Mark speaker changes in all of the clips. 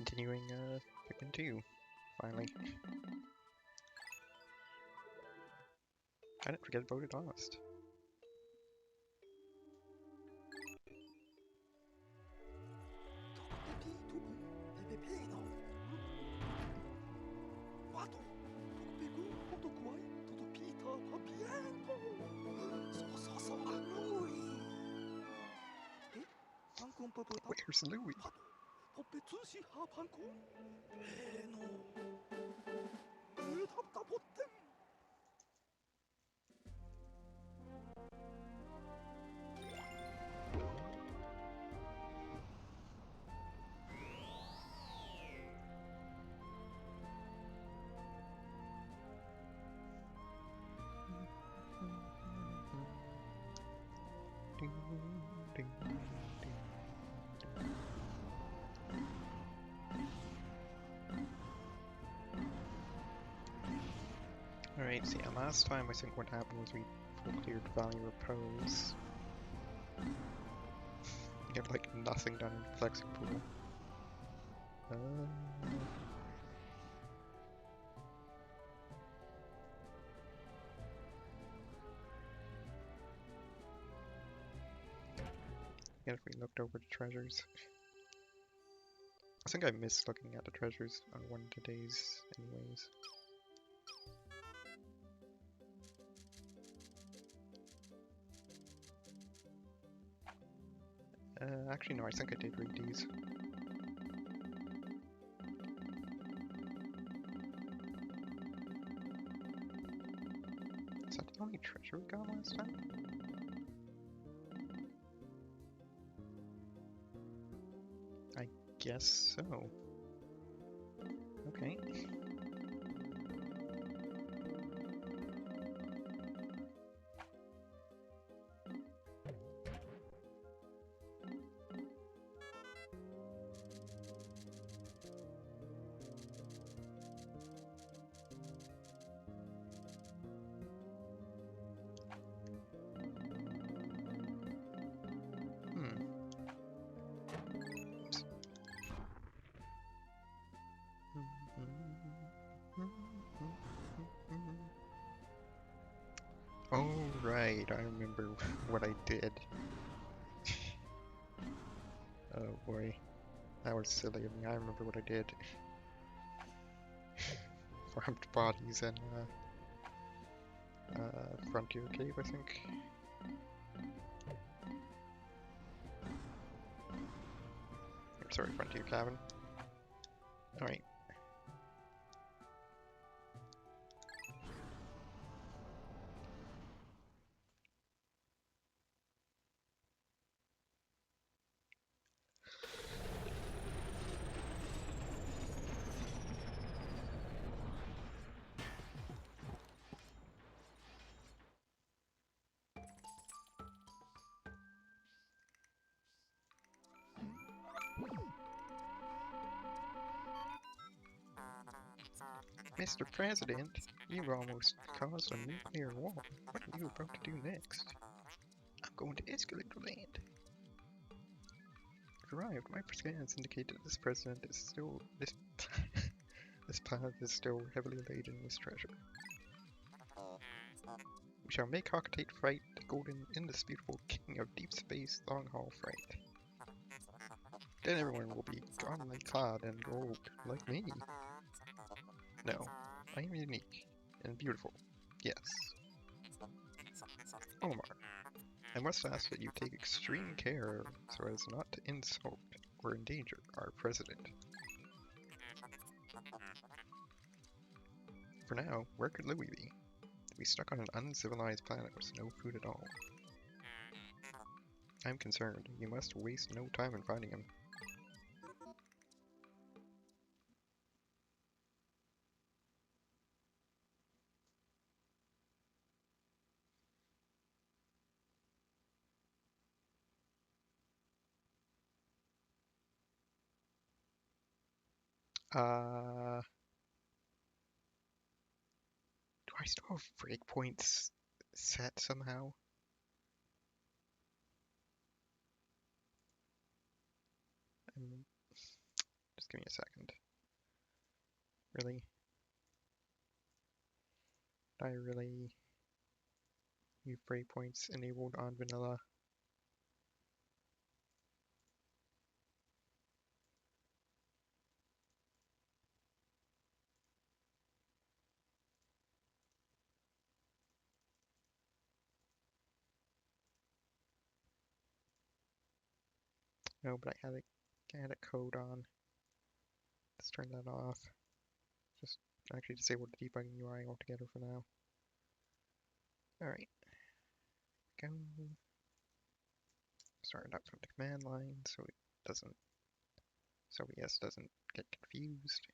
Speaker 1: continuing Pikmin 2, finally. I didn't forget about it, honest. Where's Louie? Alright, so yeah, last time I think what happened was we full cleared Valley Repose. We have like nothing done in Flexing Pool. Again, if we looked over the treasures. I think I missed looking at the treasures on one of the days anyways. Actually no, I think I did read these. Is that the only treasure we got last time? I guess so. Okay. Oh, right, I remember what I did. Oh boy, that was silly of me. I remember what I did. Farmed bodies in Frontier Cave, I think. Or, sorry, Frontier Cabin. Alright. Mr. President, you almost caused a nuclear war. What are you about to do next? I'm going to escalate the land. Arrived. My scans indicate that this president is still this planet is still heavily laden with treasure. We shall make Octate fight the golden, indisputable king of deep space long haul freight. Then everyone will be commonly clad in gold, like me. No, I am unique and beautiful. Yes. Omar, I must ask that you take extreme care so as not to insult or endanger our president. For now, where could Louis be? To be stuck on an uncivilized planet with no food at all. I'm concerned. You must waste no time in finding him. Do I still have breakpoints set somehow? I'm just Give me a second. Really? I really leave breakpoints enabled on vanilla? No, but I had a code on. Let's turn that off. Just actually disable the debugging UI altogether for now. Alright. Go. Start it up from the command line so it doesn't, so OBS doesn't get confused.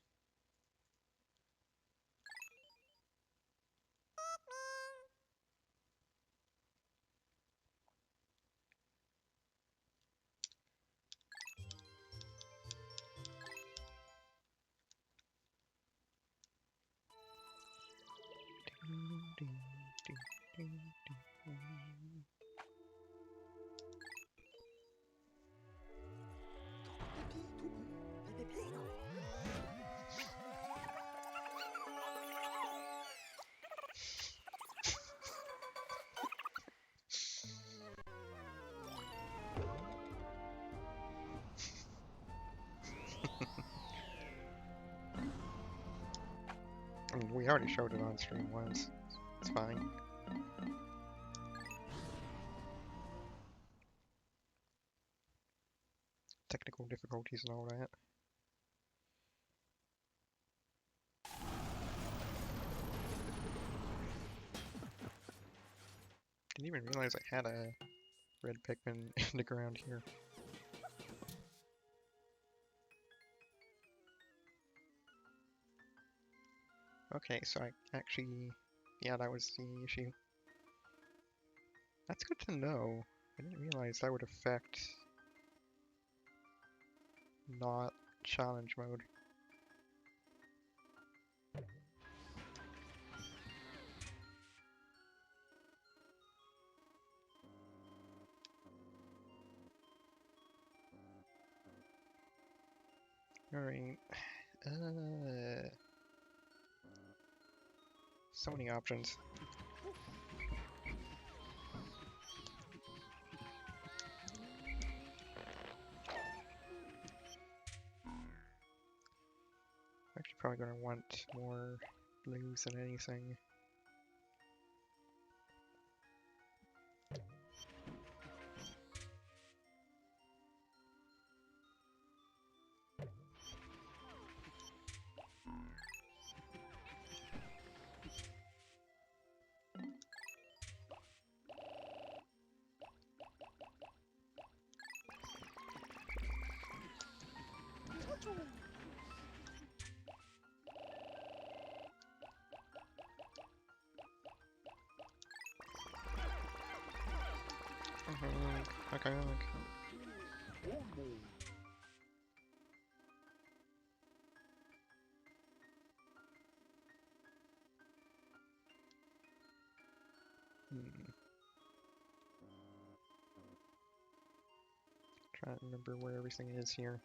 Speaker 1: I mean, we already showed it on stream once. It's fine. Technical difficulties and all that. Didn't even realize I had a red Pikmin in the ground here. Okay, so I actually, yeah, that was the issue. That's good to know. I didn't realize that would affect not challenge mode. Alright. So many options. Actually, probably gonna want more blues than anything. Okay. Trying to remember where everything is here.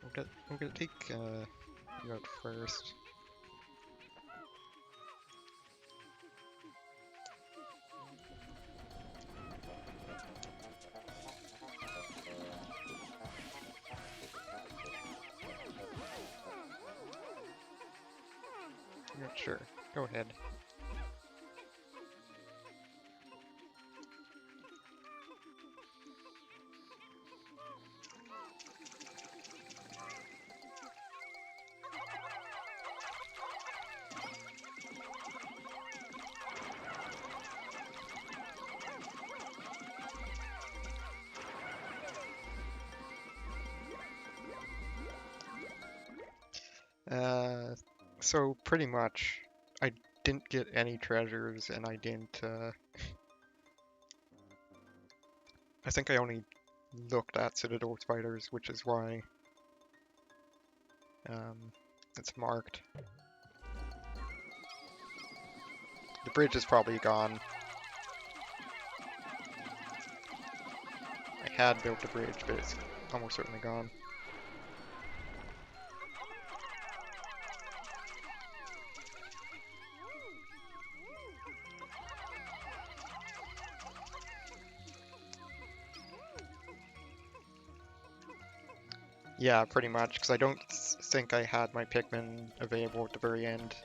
Speaker 1: I'm gonna take you out first. I'm not sure. Go ahead. So pretty much, I didn't get any treasures, and I didn't, I think I only looked at Citadel spiders, which is why, it's marked. The bridge is probably gone. I had built a bridge, but it's almost certainly gone. Yeah, pretty much, because I don't think I had my Pikmin available at the very end.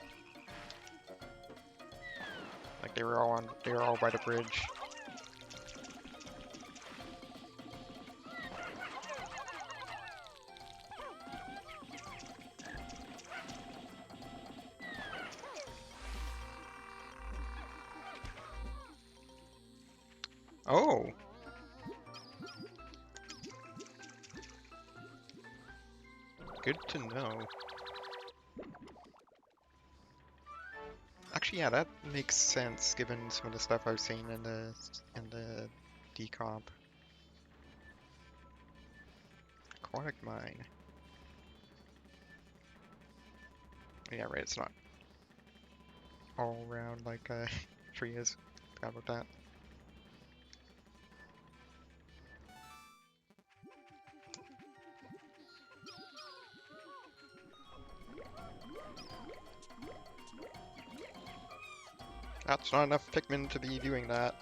Speaker 1: Like they were all by the bridge. Oh! Good to know. Actually, yeah, that makes sense given some of the stuff I've seen in the decomp. Aquatic mine. Yeah, right. It's not all around like a tree is. Forgot about that. That's not enough Pikmin to be doing that.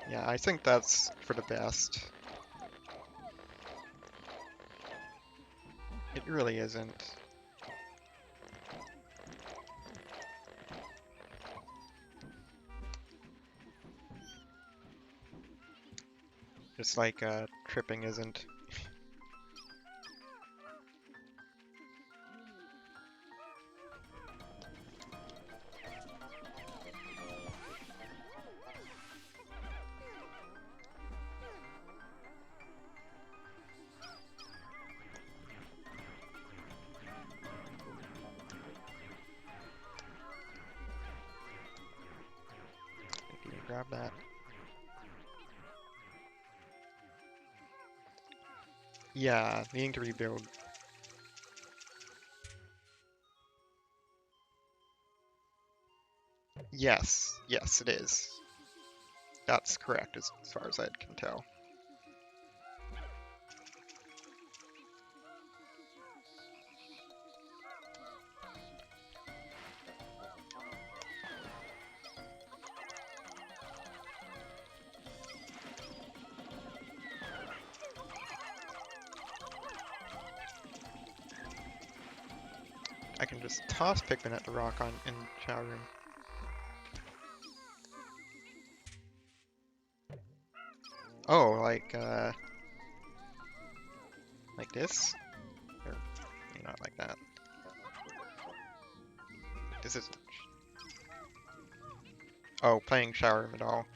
Speaker 1: Yeah, I think that's for the best. It really isn't. Just like tripping isn't. Can you grab that? Yeah, needing to rebuild. Yes, yes, it is. That's correct as far as I can tell. I can just toss Pikmin at the rock in shower room. Oh, like this? Or maybe not like that. This is. Oh, playing shower room at all.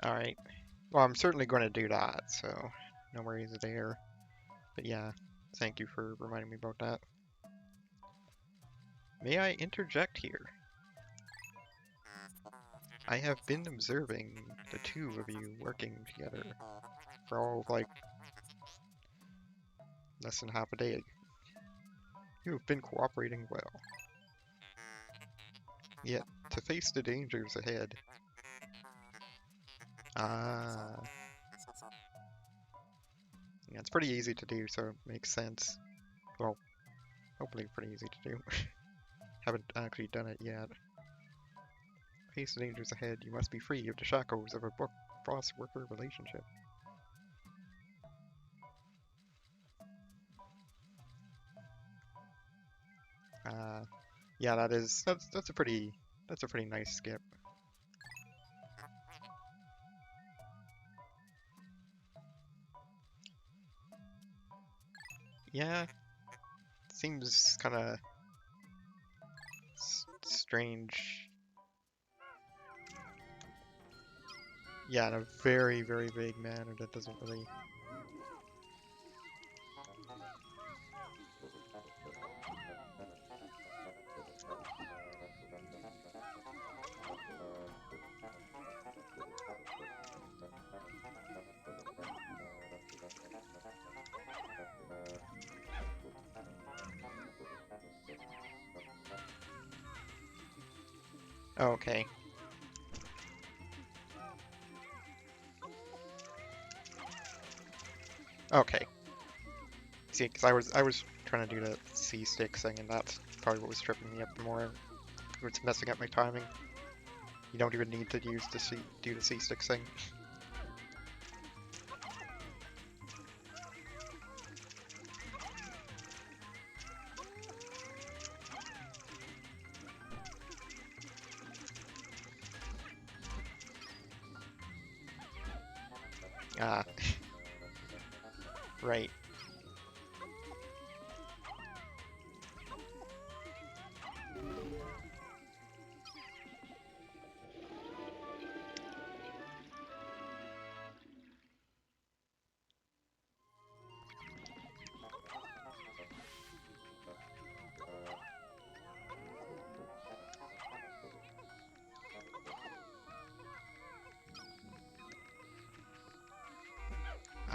Speaker 1: Alright. Well, I'm certainly going to do that, so no worries there. But yeah, thank you for reminding me about that. May I interject here? I have been observing the two of you working together for all of, like, less than half a day. You have been cooperating well. Yet, to face the dangers ahead. Ah. Yeah, it's pretty easy to do, so it makes sense. Well, hopefully pretty easy to do. Haven't actually done it yet. Face the dangers ahead. You must be free of the shackles of a boss-worker relationship. Yeah, that's a pretty nice skip. Yeah, seems kind of strange... Yeah, in a very, very vague manner that doesn't really... Oh, okay. Okay. See, because I was trying to do the C stick thing, and that's probably what was tripping me up more. It's messing up my timing. You don't even need to use the do the C stick thing. Ah, right.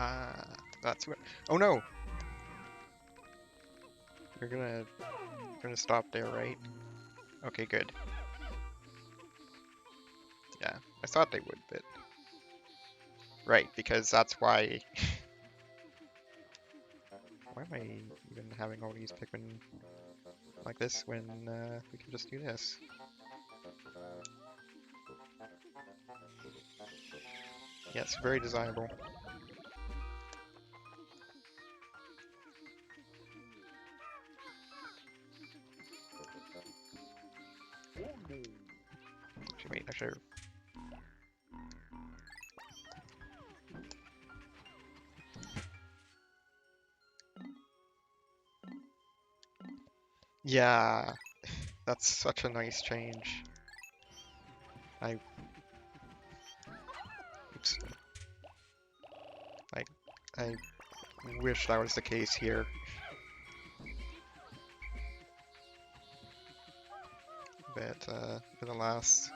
Speaker 1: Ah, that's what. Oh no! You're gonna stop there, right? Okay, good. Yeah, I thought they would, but right, because that's why. Why am I even having all these Pikmin like this when we can just do this? Yes, very desirable. Actually, wait, I should. Yeah, that's such a nice change. Oops. I wish that was the case here. But for the last.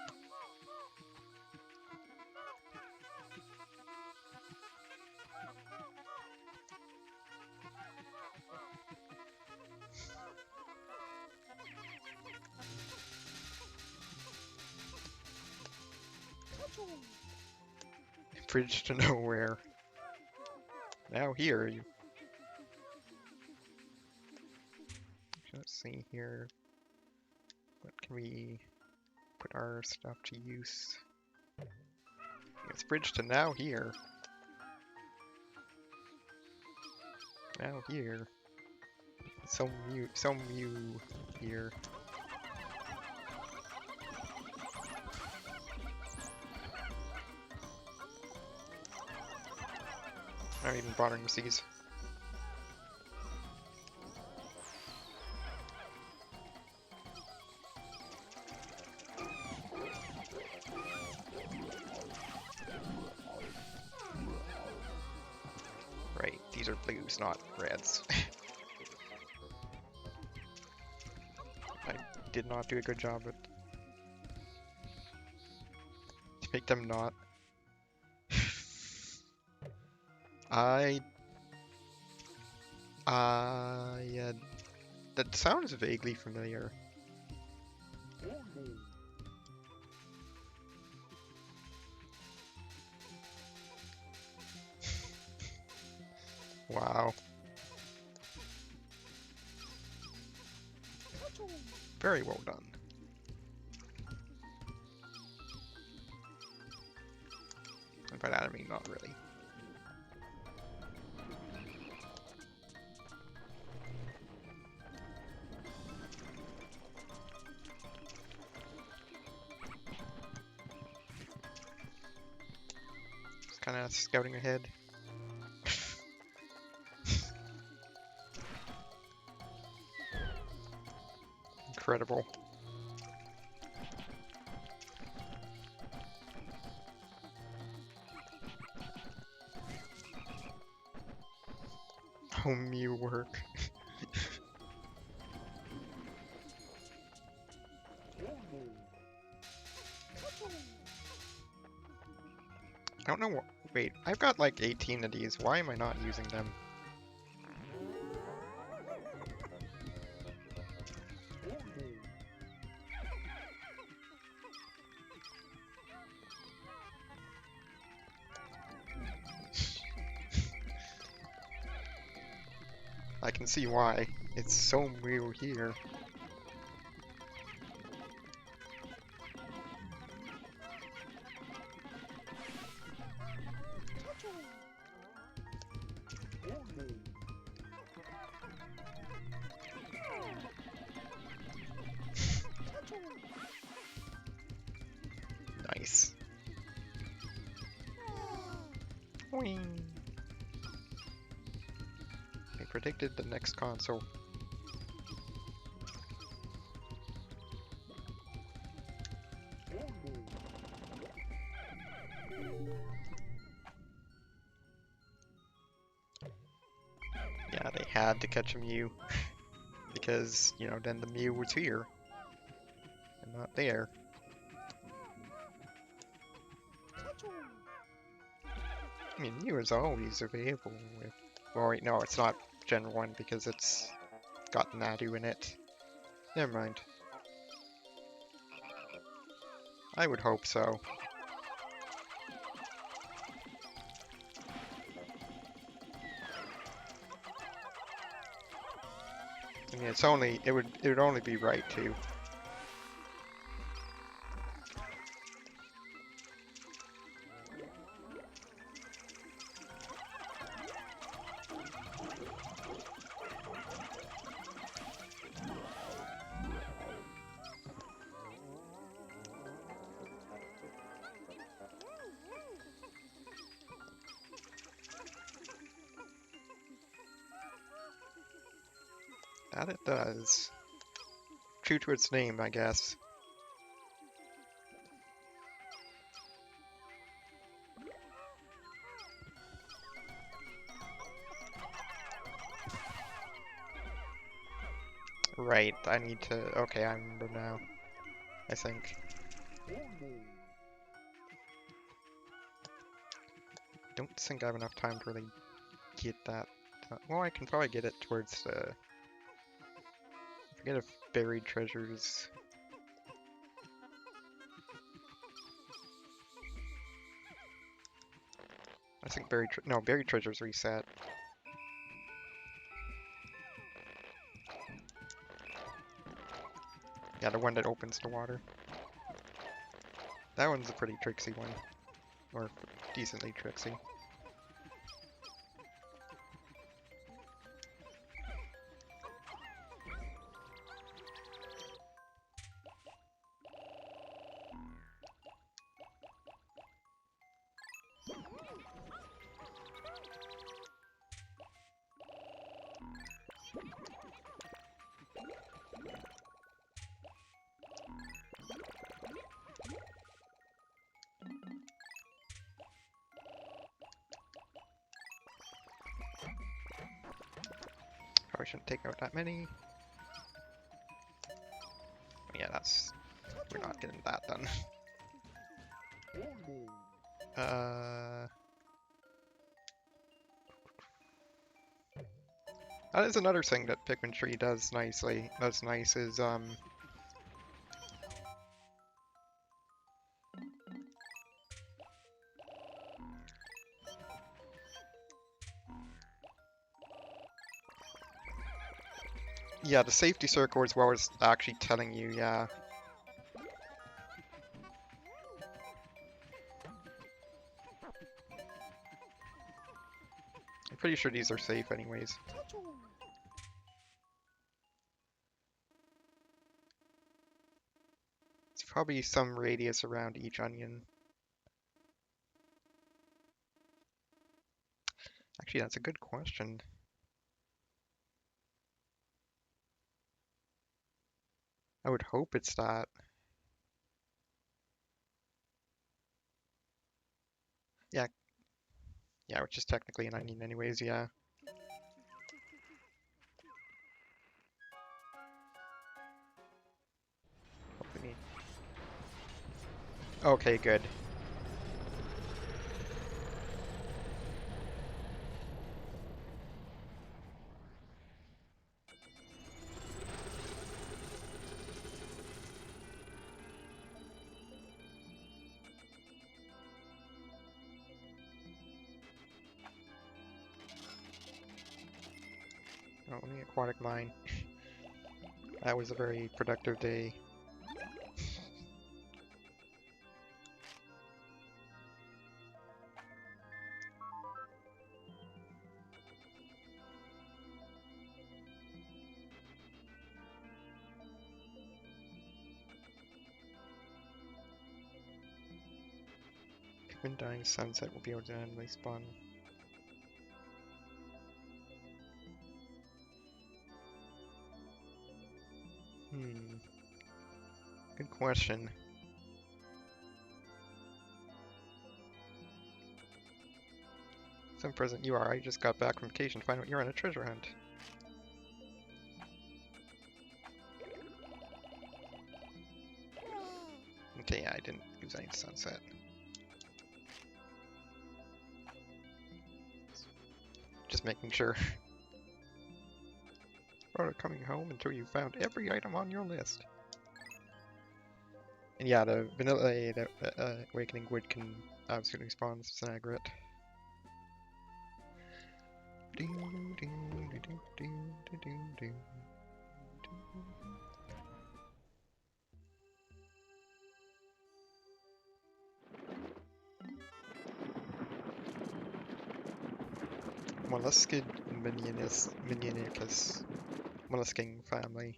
Speaker 1: Bridge to nowhere. Now here, you. Let's see here. What can we put our stuff to use? It's bridge to now here. Now here. So Mew here. Not even bothering with these. Right, these are blues, not reds. I did not do a good job with to make them not. Yeah, that sounds vaguely familiar. Wow. Very well done. And by that I mean not really. Just kind of scouting ahead. Incredible. how Mew work. I don't know what. Wait, I've got like 18 of these. Why am I not using them? I can see why. It's so Mew here. Nice. Whee! I predicted the next console. Yeah, they had to catch a Mew. Because, you know, then the Mew was here. And not there. I mean, Mew is always available with... Well, wait, no, it's not Gen 1 because it's got Nadu in it. Never mind. I would hope so. I mean, it's only... It would only be right, too. That it does. True to its name, I guess. Right, I need to... Okay, I remember now. I think. Don't think I have enough time to really get that. Well, I can probably get it towards the... Forget if buried treasures... I think buried treasures reset. Yeah, the one that opens the water. That one's a pretty tricksy one. Or decently tricksy. Probably shouldn't take out that many. Yeah, we're not getting that done. That is another thing that Pikmin 3 does nicely. That's nice is, yeah, the safety circle as well as actually telling you, yeah. I'm pretty sure these are safe anyways. It's probably some radius around each onion. Actually, that's a good question. I would hope it's that. Yeah. Yeah, which is technically an onion anyways, yeah. Okay, good. Oh, only aquatic mine. That was a very productive day. Pikmin dying sunset will be able to randomly spawn. Good question. Some present you are. I just got back from vacation to find out you're on a treasure hunt. Okay, yeah, I didn't use any sunset. Just making sure. Rather coming home until you found every item on your list. And yeah, the vanilla awakening wood can absolutely spawn Snagret. Molluskid Minionicus mollusking family.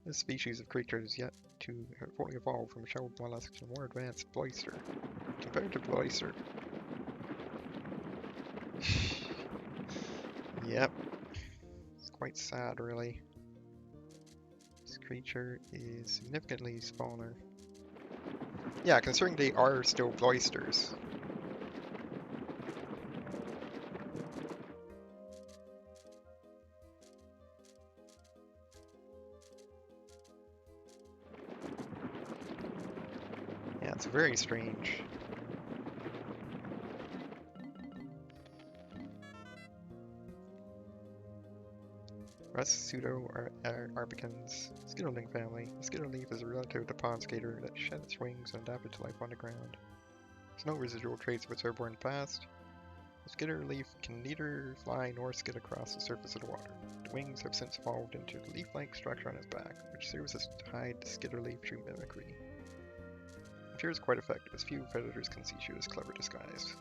Speaker 1: This species of creature is yet to fully evolve from shelled mollusk to more advanced Bloister. Compared to Bloister. Yep. It's quite sad, really. This creature is significantly smaller. Yeah, considering they are still Bloisters. Yeah, it's very strange. Pseudo-Arbicans skitterling family. The skitterleaf is a relative of the pond skater that shed its wings and adapted to life underground. There's no residual trace of its airborne past. The skitterleaf can neither fly nor skid across the surface of the water. The wings have since evolved into the leaf-like structure on its back, which serves as to hide the skitterleaf through mimicry. It appears quite effective, as few predators can see through this clever disguise.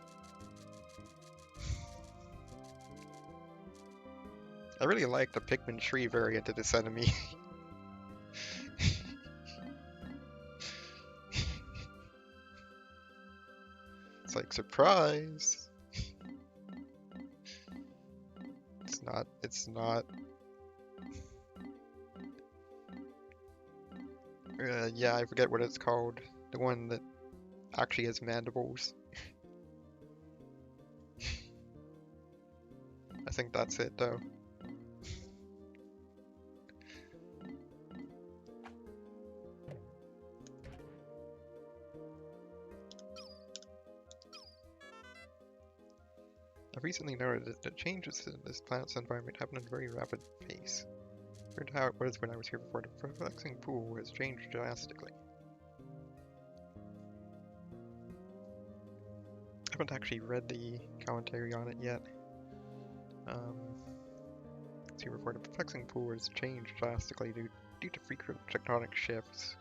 Speaker 1: I really like the Pikmin tree variant of this enemy. It's like, surprise! It's not. Yeah, I forget what it's called. The one that actually has mandibles. I think that's it, though. I've recently noted that changes in this planet's environment happen at a very rapid pace. Compared to how it was when I was here before, the perplexing pool has changed drastically. I haven't actually read the commentary on it yet. As here before, the perplexing pool has changed drastically due to frequent tectonic shifts.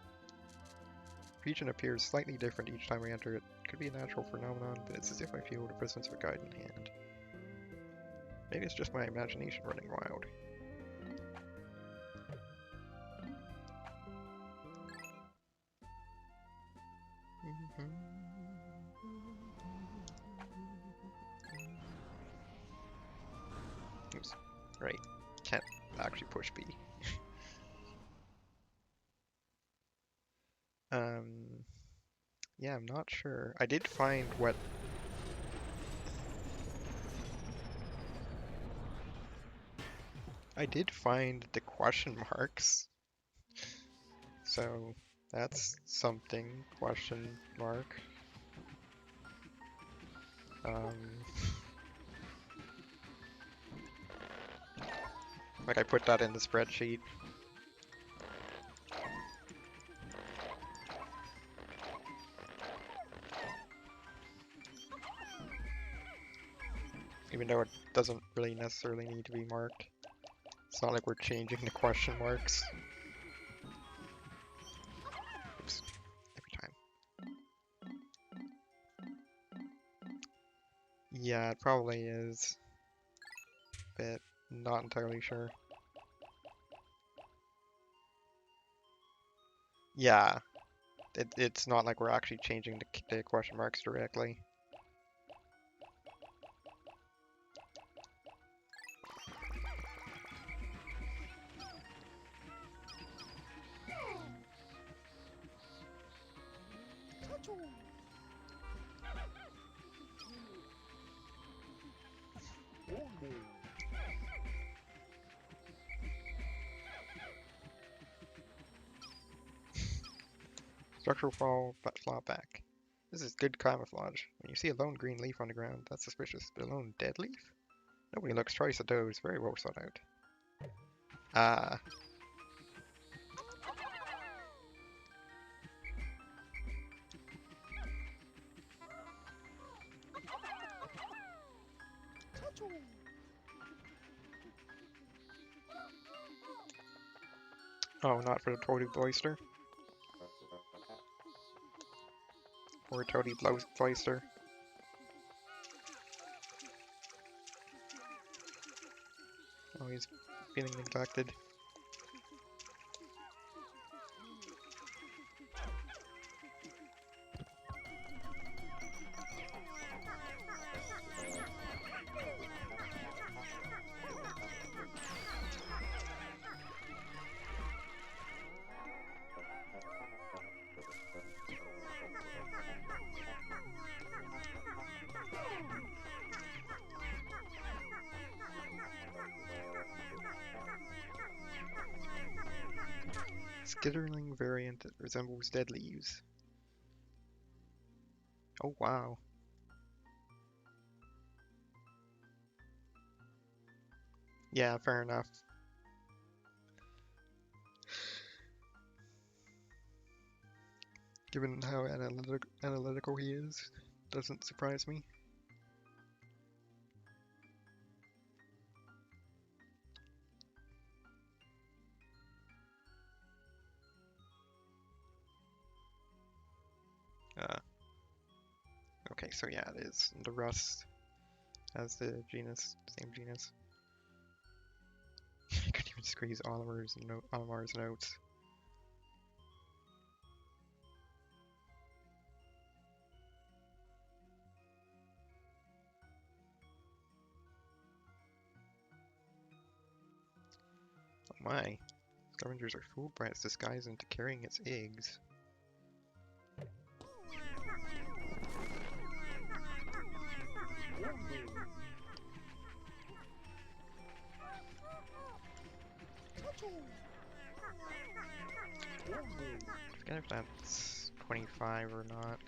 Speaker 1: The region appears slightly different each time I enter it. Could be a natural phenomenon, but it's as if I feel the presence of a guiding hand. Maybe it's just my imagination running wild. Oops. Right. Can't actually push B. Yeah, I'm not sure. I did find what... I did find the question marks. So, That's something, question mark. Like I put that in the spreadsheet. Even though it doesn't really necessarily need to be marked. It's not like we're changing the question marks. Oops, every time. Yeah, it probably is. But not entirely sure. Yeah, it's not like we're actually changing the question marks directly. Structural fall back. This is good camouflage. When you see a lone green leaf on the ground, that's suspicious. But a lone dead leaf? Nobody looks twice at those. Very well thought out. Ah. Oh, not for the Toady Bloister. Or Toady Bloister. Oh, he's feeling neglected. Skitterling variant that resembles dead leaves. Oh wow. Yeah, fair enough. Given how analytical he is, doesn't surprise me. Okay, so yeah, it is. The rust has the genus, same genus. I couldn't even squeeze Oliver's notes. Oh my. Scavengers are fooled by its disguise into carrying its eggs. I forget if that's 25 or not.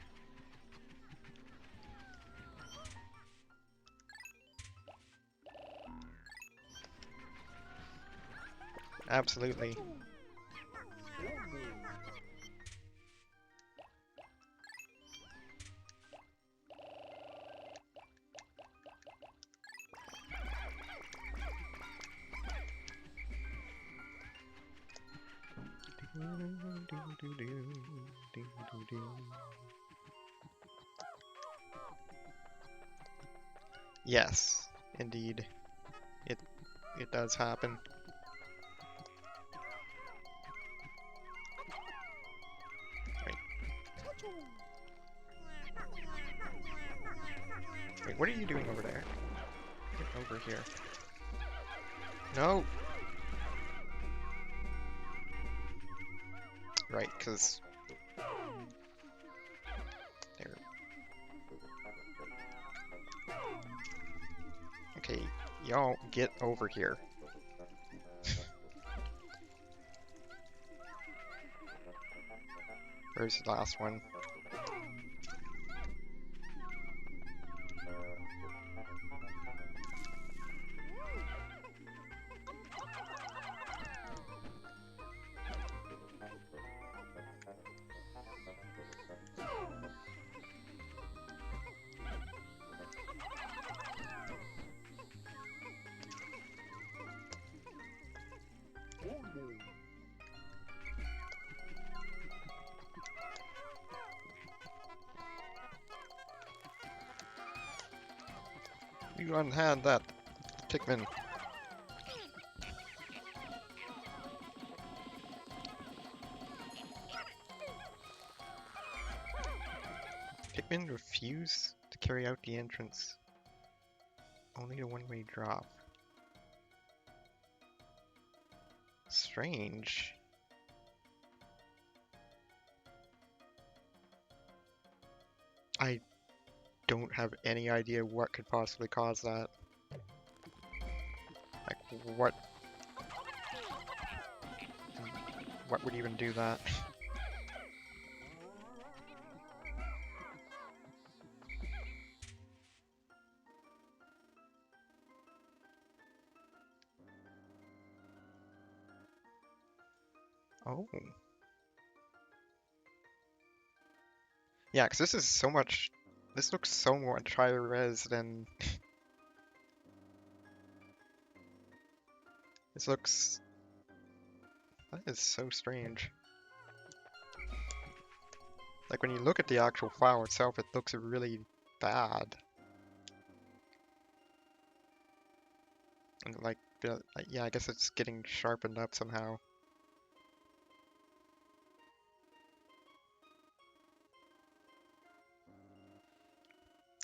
Speaker 1: Absolutely. Yes, indeed. It does happen. Right. Wait, what are you doing over there? Get over here. No! Right, because... There. Okay, y'all get over here. Where's the last one? You unhand that, Pikmin. Pikmin refuse to carry out the entrance. Only a one-way drop. Strange. I don't have any idea what could possibly cause that. Like, what would even do that? Oh. Yeah, because this is so much... This looks so much higher res than... This looks... That is so strange. Like, when you look at the actual file itself, it looks really bad. And like, yeah, I guess it's getting sharpened up somehow.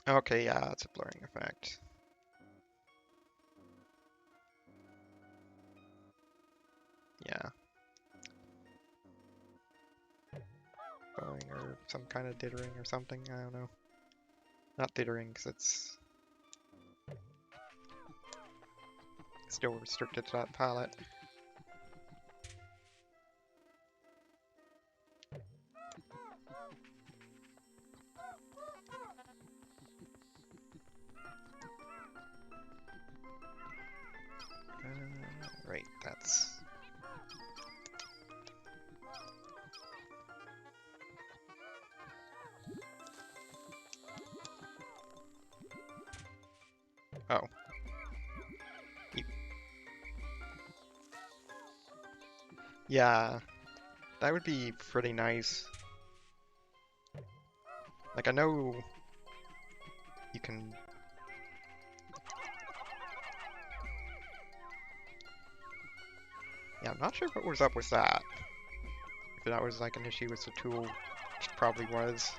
Speaker 1: Okay, yeah, it's a blurring effect. Yeah. Blurring or some kind of dithering or something, I don't know. Not dithering, because it's still restricted to that palette. Right, that's... Oh. Yeah, that would be pretty nice. Like, I know you can... Yeah, I'm not sure what was up with that. If that was like an issue with the tool, which probably was.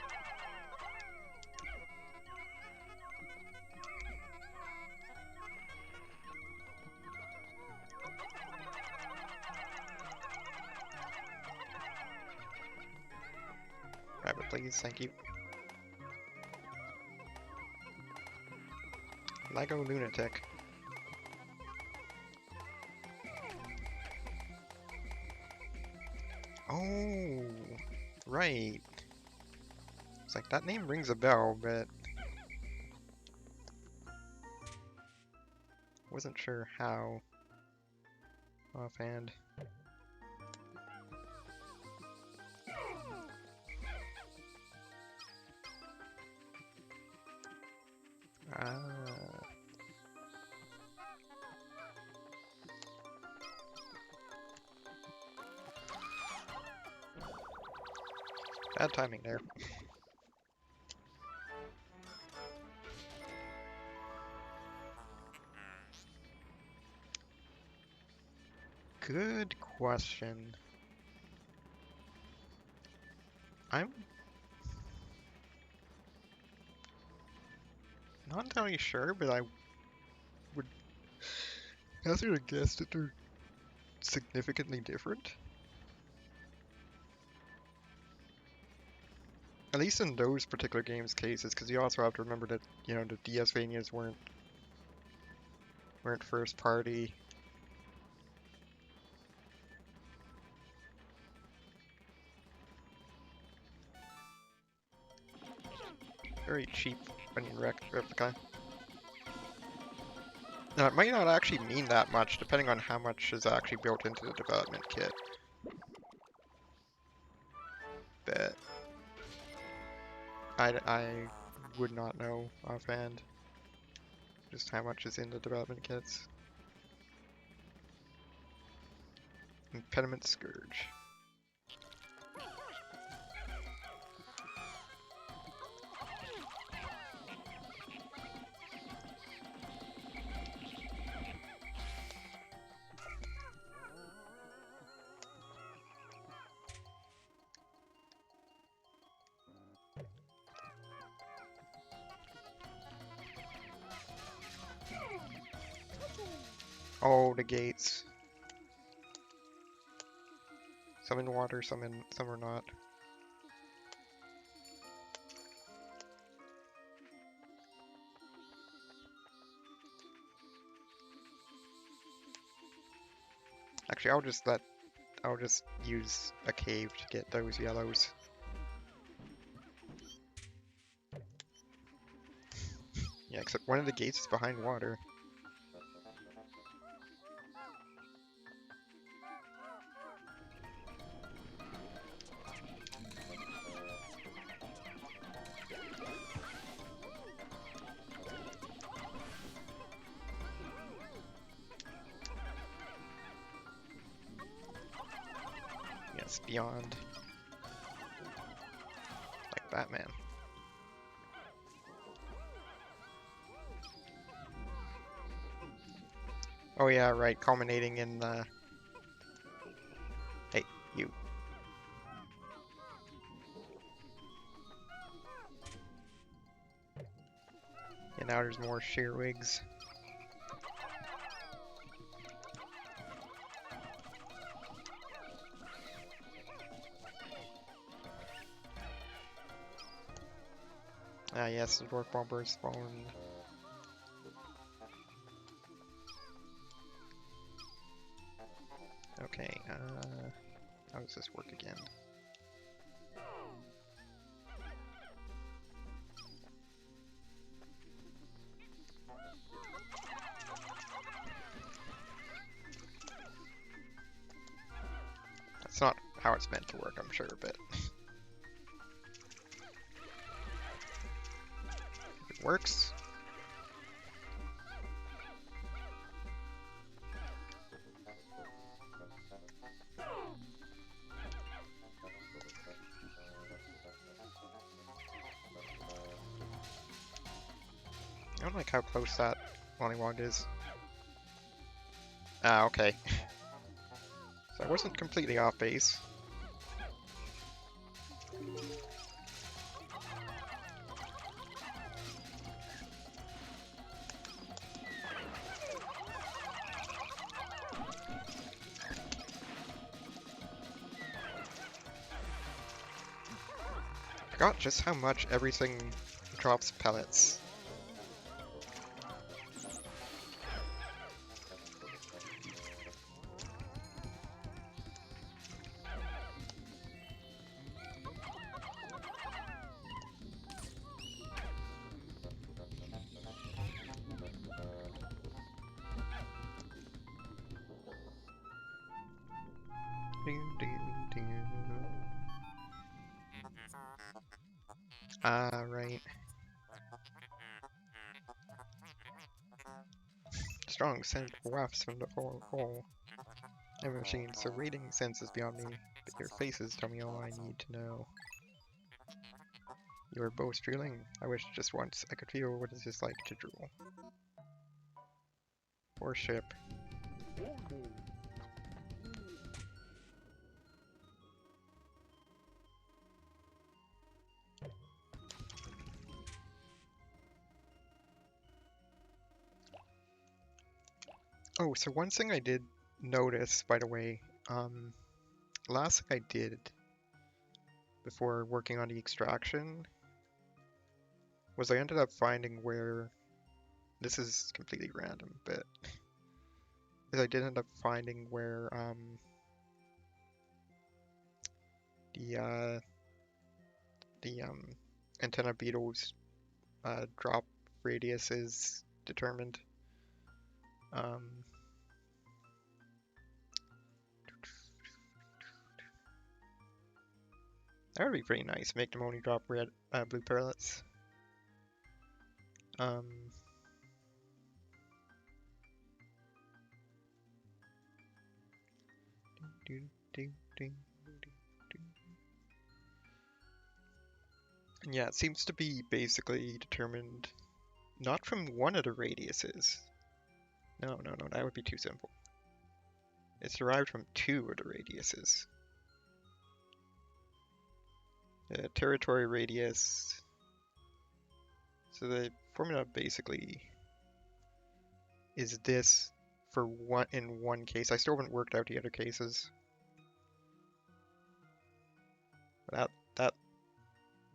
Speaker 1: Rabbit, please, thank you. Lego Lunatic. Oh, right. It's like, that name rings a bell, but... Wasn't sure how offhand. Ah. Bad timing there. Good question. I'm not entirely sure, but I would hazard a guess that they're significantly different. At least in those particular games cases, because you also have to remember that, you know, the DSvanias weren't first party. very cheap replica. Now, it might not actually mean that much, depending on how much is actually built into the development kit. But I would not know offhand just how much is in the development kits. Impediment Scourge. Oh, the gates. Some in water, some are not. Actually, I'll just use a cave to get those yellows. Yeah, except one of the gates is behind water. Yes, beyond. Like Batman. Oh yeah, right, culminating in the... Hey, you. And now there's more shearwigs. Ah yes, the dwarf bomber spawned. Okay, how does this work again? That's not how it's meant to work, I'm sure, but... if it works... I don't like how close that Mollywog is. Ah, okay. So I wasn't completely off base. Forgot just how much everything drops pellets. Ah, right. Strong scent wafts from the hole. I'm a machine, so reading senses beyond me, but your faces tell me all I need to know. You are both drooling. I wish just once I could feel what it is like to drool. Poor ship. Oh, so one thing I did notice, by the way, last thing I did before working on the extraction was I ended up finding where, this is completely random, but I did end up finding where the antenna beetles drop radius is determined. That would be pretty nice. Make them only drop blue pellets. Yeah, it seems to be basically determined not from one of the radiuses. No, that would be too simple. It's derived from two of the radiuses. The territory radius. So the formula basically is this for one in one case. I still haven't worked out the other cases. That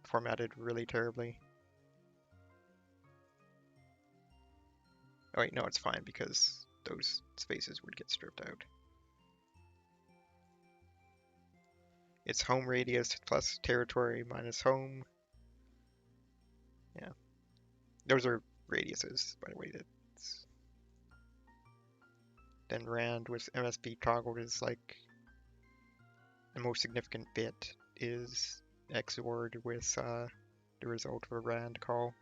Speaker 1: formatted really terribly. Oh wait, no, it's fine because those spaces would get stripped out. It's home radius plus territory minus home. Yeah. Those are radiuses, by the way. Then rand with MSB toggled is like the most significant bit is XORed with the result of a rand call.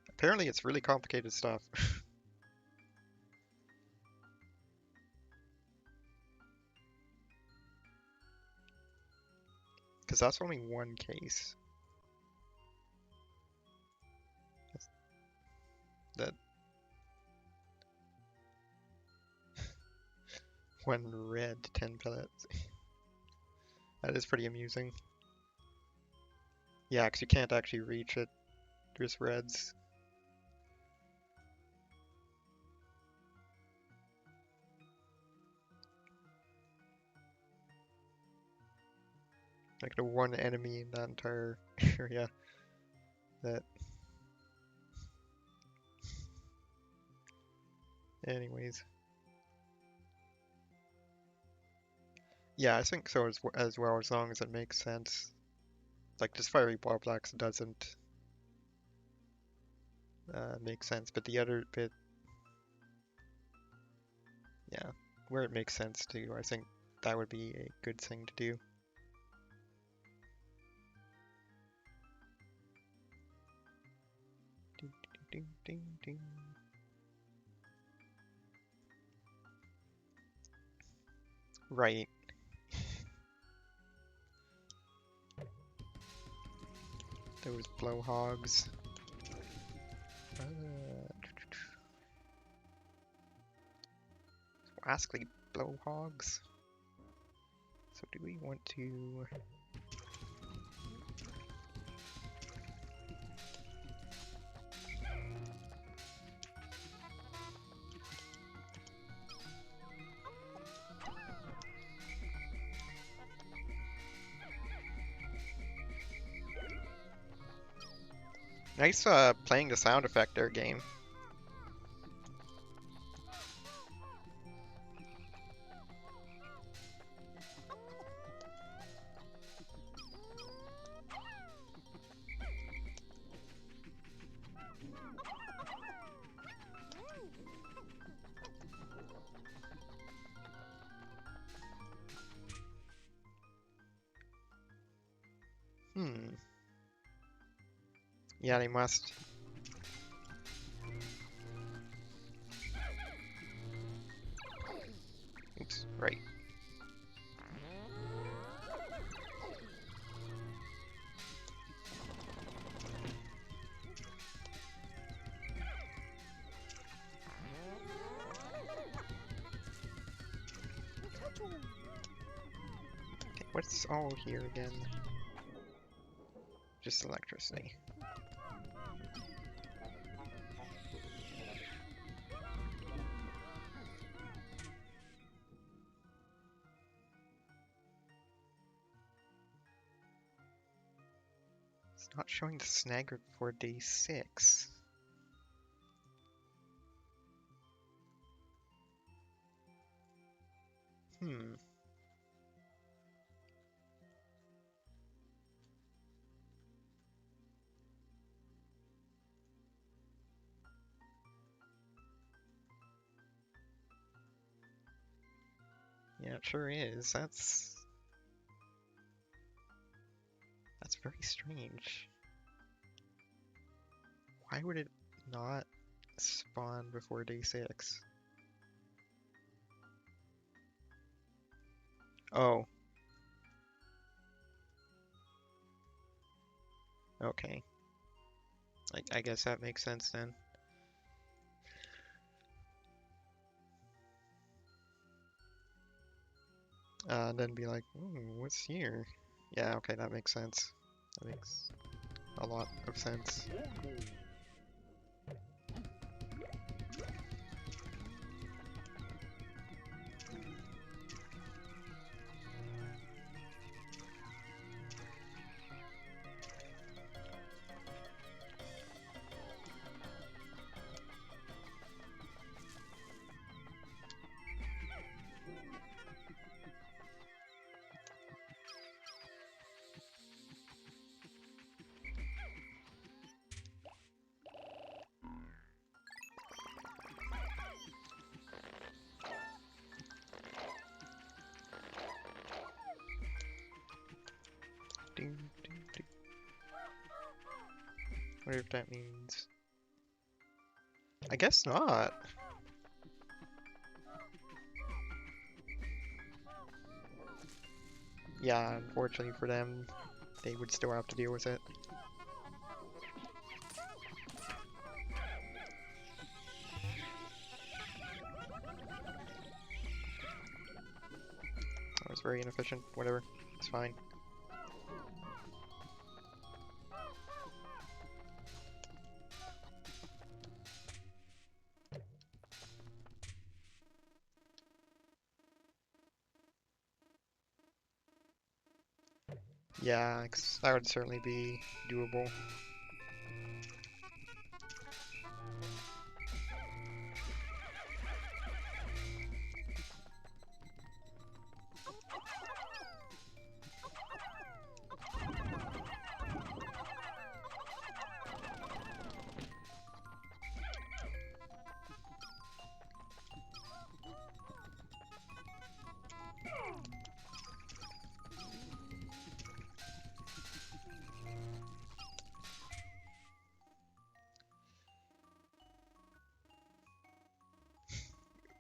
Speaker 1: Apparently it's really complicated stuff. Because that's only one case. That one red 10 pellets. That is pretty amusing. Yeah, because you can't actually reach it. There's reds. Like the one enemy in that entire area that... Anyways. Yeah, I think so as well, as long as it makes sense. Like, this fiery blacks doesn't make sense, but the other bit, yeah, where it makes sense to, I think that would be a good thing to do. Ding, ding, ding, ding. Right. Those blowhogs. Askley blowhogs. So do we want to... Nice playing the sound effect there, game. Yeah, they must. Oops, right. Okay, what's all here again? Just electricity. It's not showing the snag for day 6. Yeah, it sure is. That's very strange. Why would it not spawn before day 6? Oh. Okay. I guess that makes sense then. And then be like, ooh, what's here? Yeah, okay, that makes sense. That makes a lot of sense. Ding, ding, ding. Wonder if that means... I guess not. Yeah, unfortunately for them, they would still have to deal with it. That was very inefficient. Whatever. It's fine. Yeah, that would certainly be doable.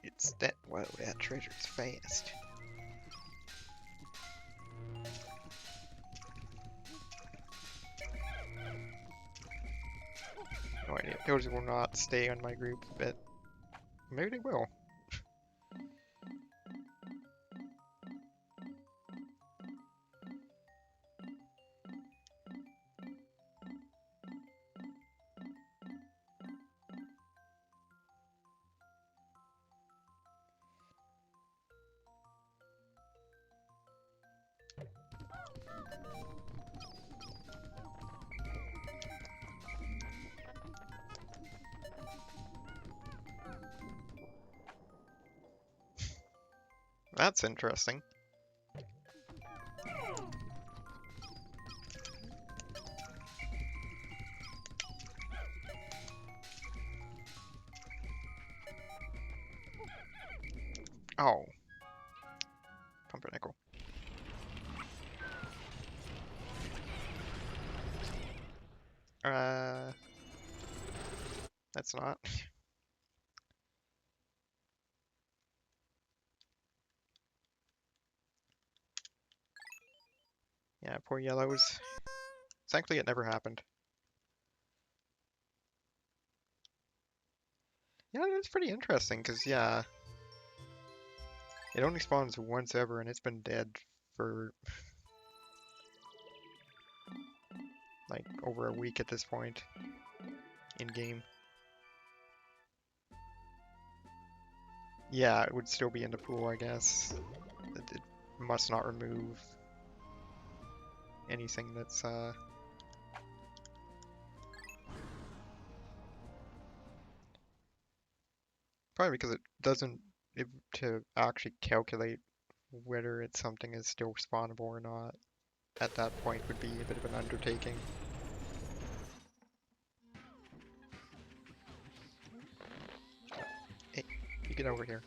Speaker 1: It's that... Whoa, that treasure's fast. No idea. Those will not stay on my group, but maybe they will. That's interesting. Oh. Pumpernickel. That's not. Yeah, poor yellows. Thankfully it never happened. Yeah, it's pretty interesting, because, yeah, it only spawns once ever, and it's been dead for, like, over a week at this point, in-game. Yeah, it would still be in the pool, I guess. It must not remove anything that's, probably because it doesn't, to actually calculate whether it's something is still spawnable or not, at that point would be a bit of an undertaking. Hey, you get over here.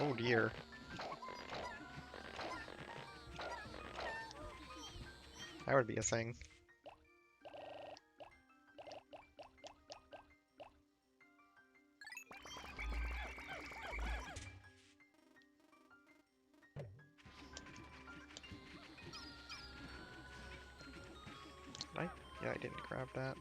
Speaker 1: Oh dear. That would be a thing. Yeah, I didn't grab that.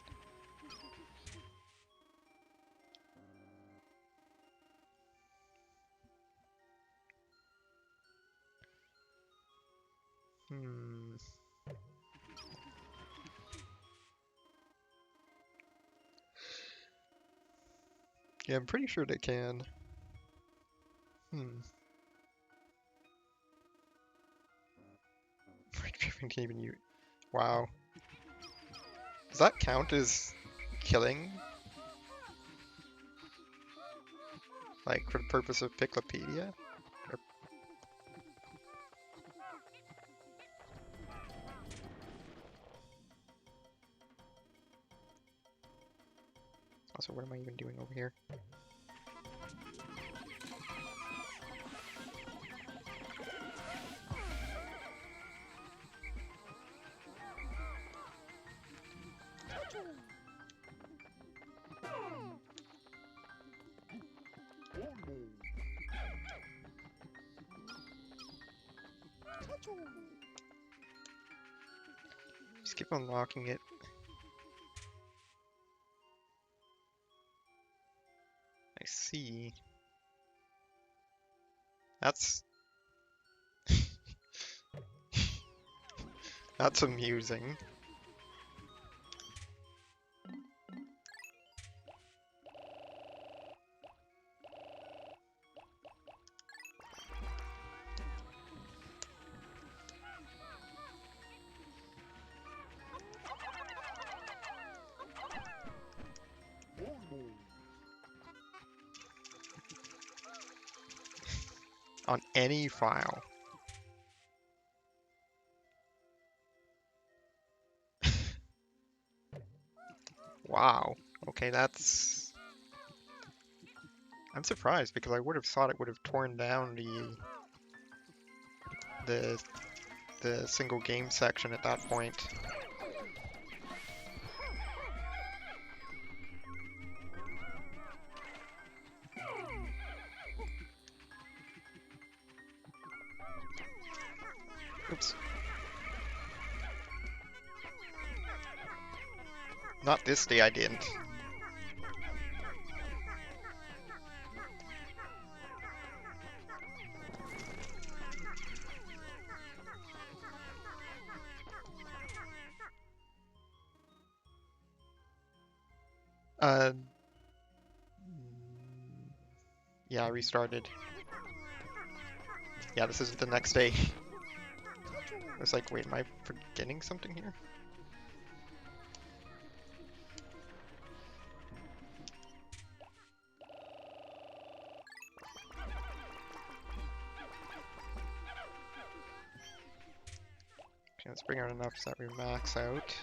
Speaker 1: Yeah, I'm pretty sure they can. Can even use. Wow. Does that count as killing? Like, for the purpose of Piklopedia? Or... Also, what am I even doing over here? Just keep unlocking it. I see. That's... That's amusing. On any file. Wow. Okay, that's... I'm surprised because I would have thought it would have torn down the single game section at that point. Oops. Not this day I didn't. Yeah, I restarted. Yeah, this isn't the next day. I was like, wait, am I forgetting something here? Okay, let's bring out enough so that we max out.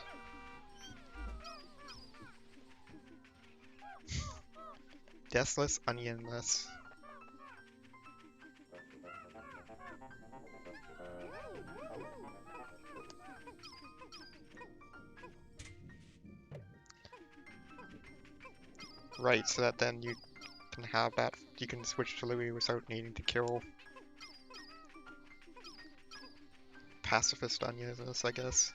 Speaker 1: Deathless, onionless. Right, so that then you can have that, you can switch to Louis without needing to kill pacifist onionless, I guess.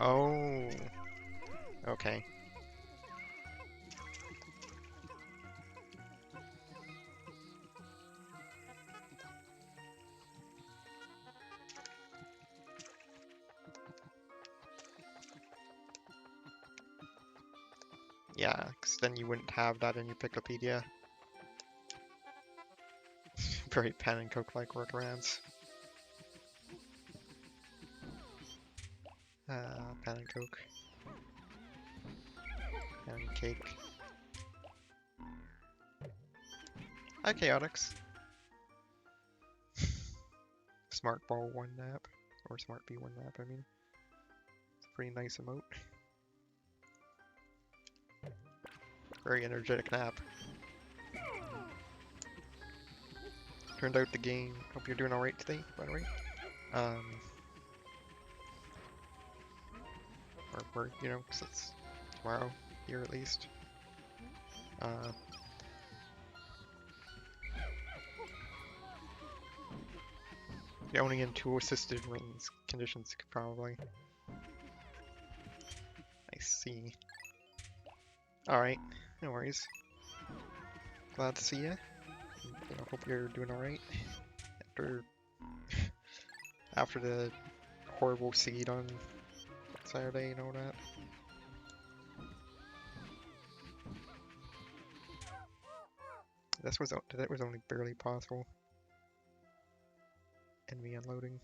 Speaker 1: Oh, okay. Yeah, because then you wouldn't have that in your Piklopedia. Very pen and coke like workarounds. Pen and coke. And cake. Hi, Chaotix. Smart Ball 1 nap. Or Smart B 1 nap, I mean. It's a pretty nice emote. Very energetic nap. Turned out the game. Hope you're doing alright today, by the way. Or you know, 'cause it's tomorrow, here at least. Yeah, only in 2 assisted wings conditions, probably. I see. Alright, no worries. Glad to see you. Hope you're doing alright. After the horrible seed on Saturday and all that. That was only barely possible. And me unloading.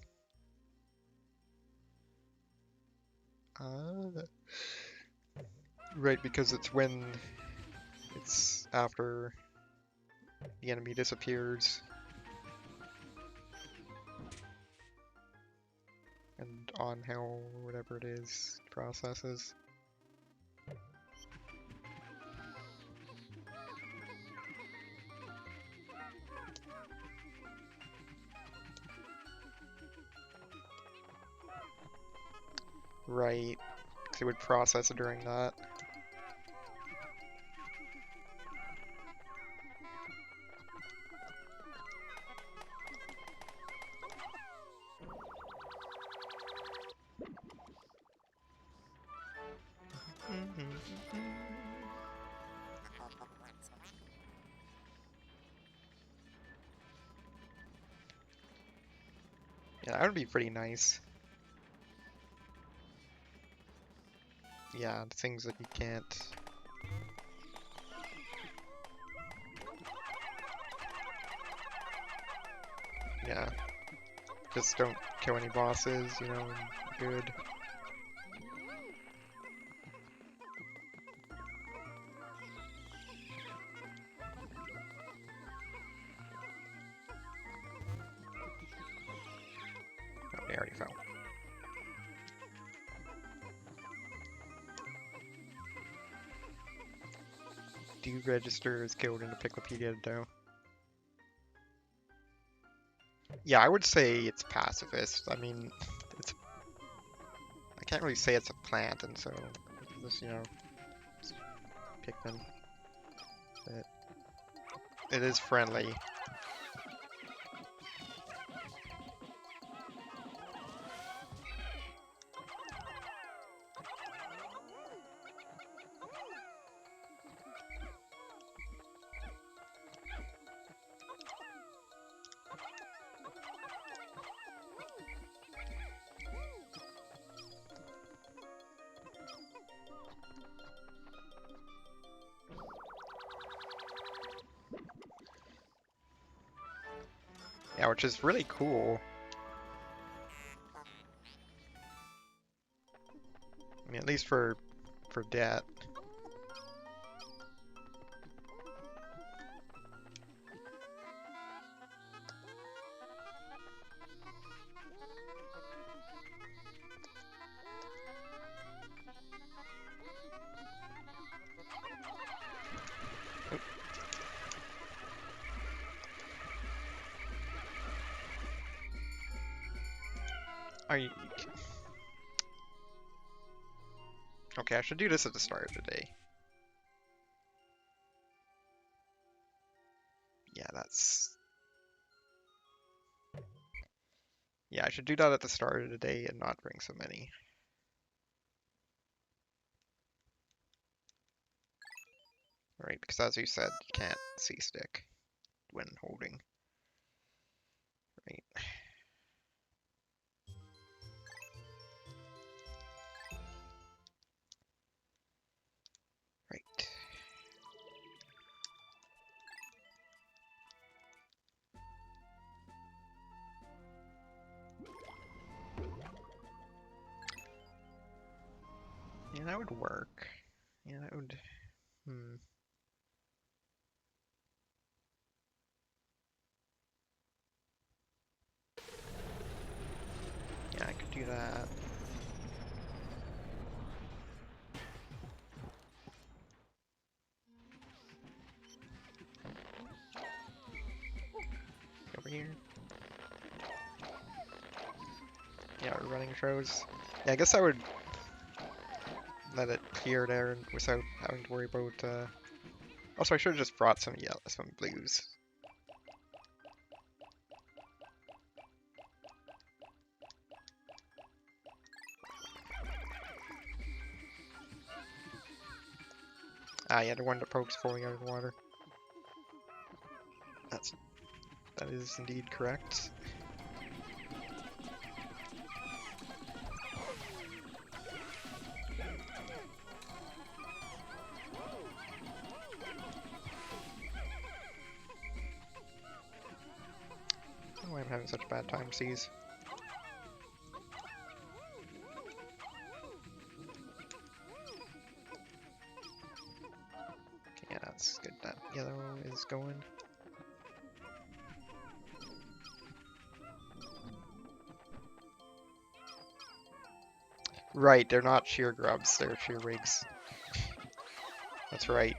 Speaker 1: Right, because it's after the enemy disappears. And on how whatever it is processes. Right, because it would process it during that. Yeah, that would be pretty nice. Yeah, things that you can't. Yeah. Just don't kill any bosses, you know, and good. Oh, they already fell. Do you register as killed in the Piclopedia though? Yeah, I would say it's pacifist. I mean, I can't really say it's a plant, and so this, you know, it's Pikmin. It is friendly. Yeah, which is really cool. I mean, at least for debt. Are you... Okay, I should do this at the start of the day. Yeah, that's... Yeah, I should do that at the start of the day and not bring so many. Right, because as you said, you can't C-stick when holding. Right. Right. Yeah, that would work. Yeah, that would... over here. Yeah, we're running shows. Yeah, I guess I would let it clear there without having to worry about. Also, I should have just brought some yellow, some blues. Ah, yeah, the one that pokes falling out of the water. That is indeed correct. Oh, I'm having such a bad time with these. Yeah, that's good. That yellow is going. Right, they're not sheer grubs, they're sheer rigs. That's right.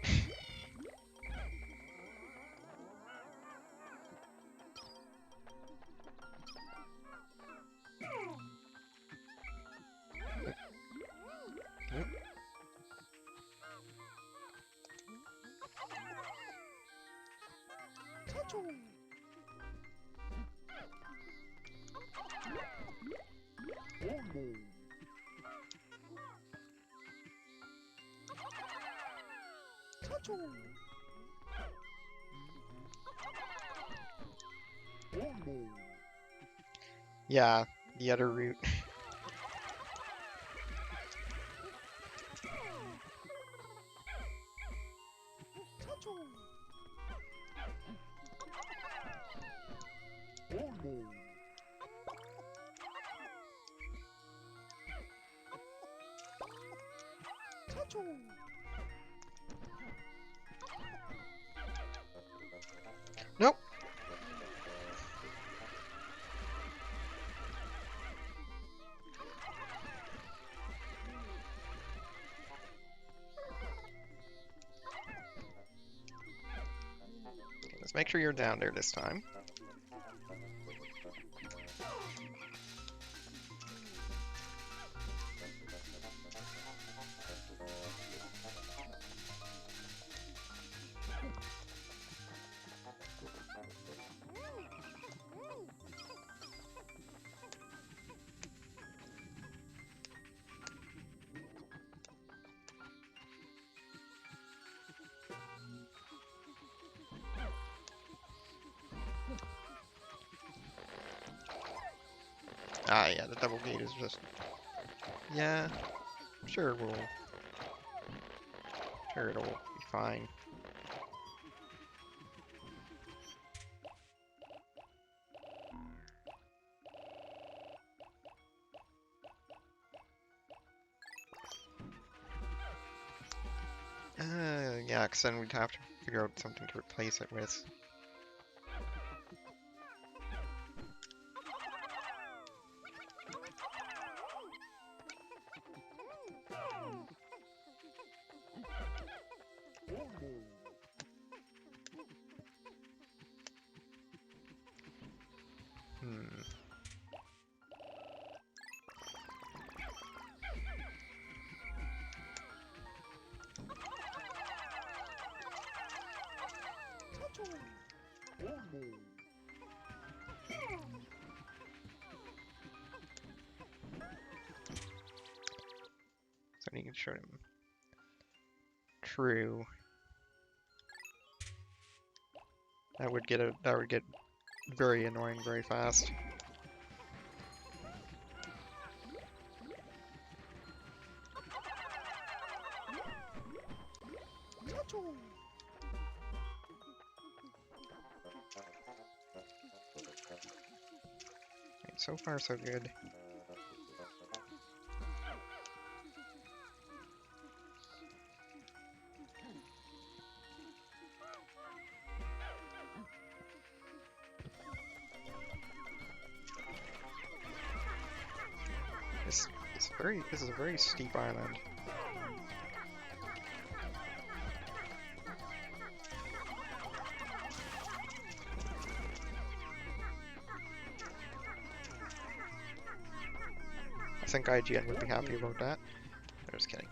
Speaker 1: Yeah, the other route. Nope. Let's make sure you're down there this time. Ah, yeah, the double gate is just... Yeah, sure Sure, it'll be fine. Yeah, because then we'd have to figure out something to replace it with. Hmm. So you can show him. True. That would get very annoying very fast. Right, so far so good. This is a very steep island. think IGN would be happy about that. I'm just kidding.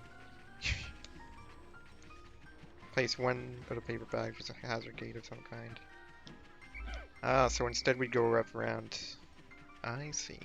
Speaker 1: Place one out of paper bags with a hazard gate of some kind. Ah, so instead we go up around. I see.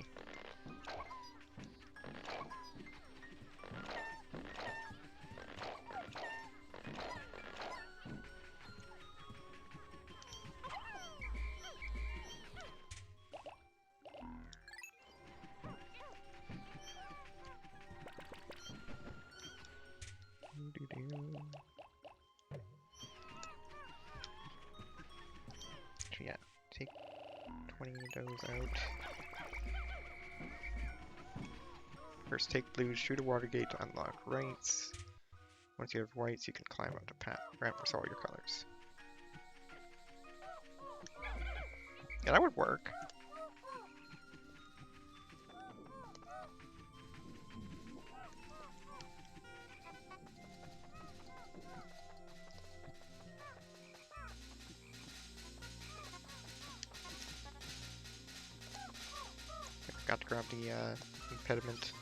Speaker 1: Yeah, take 20 of those out. First, take blues, shoot a water gate to unlock rights. Once you have whites, you can climb up the ramp with all your colors. Yeah, that would work. I forgot to grab the impediment.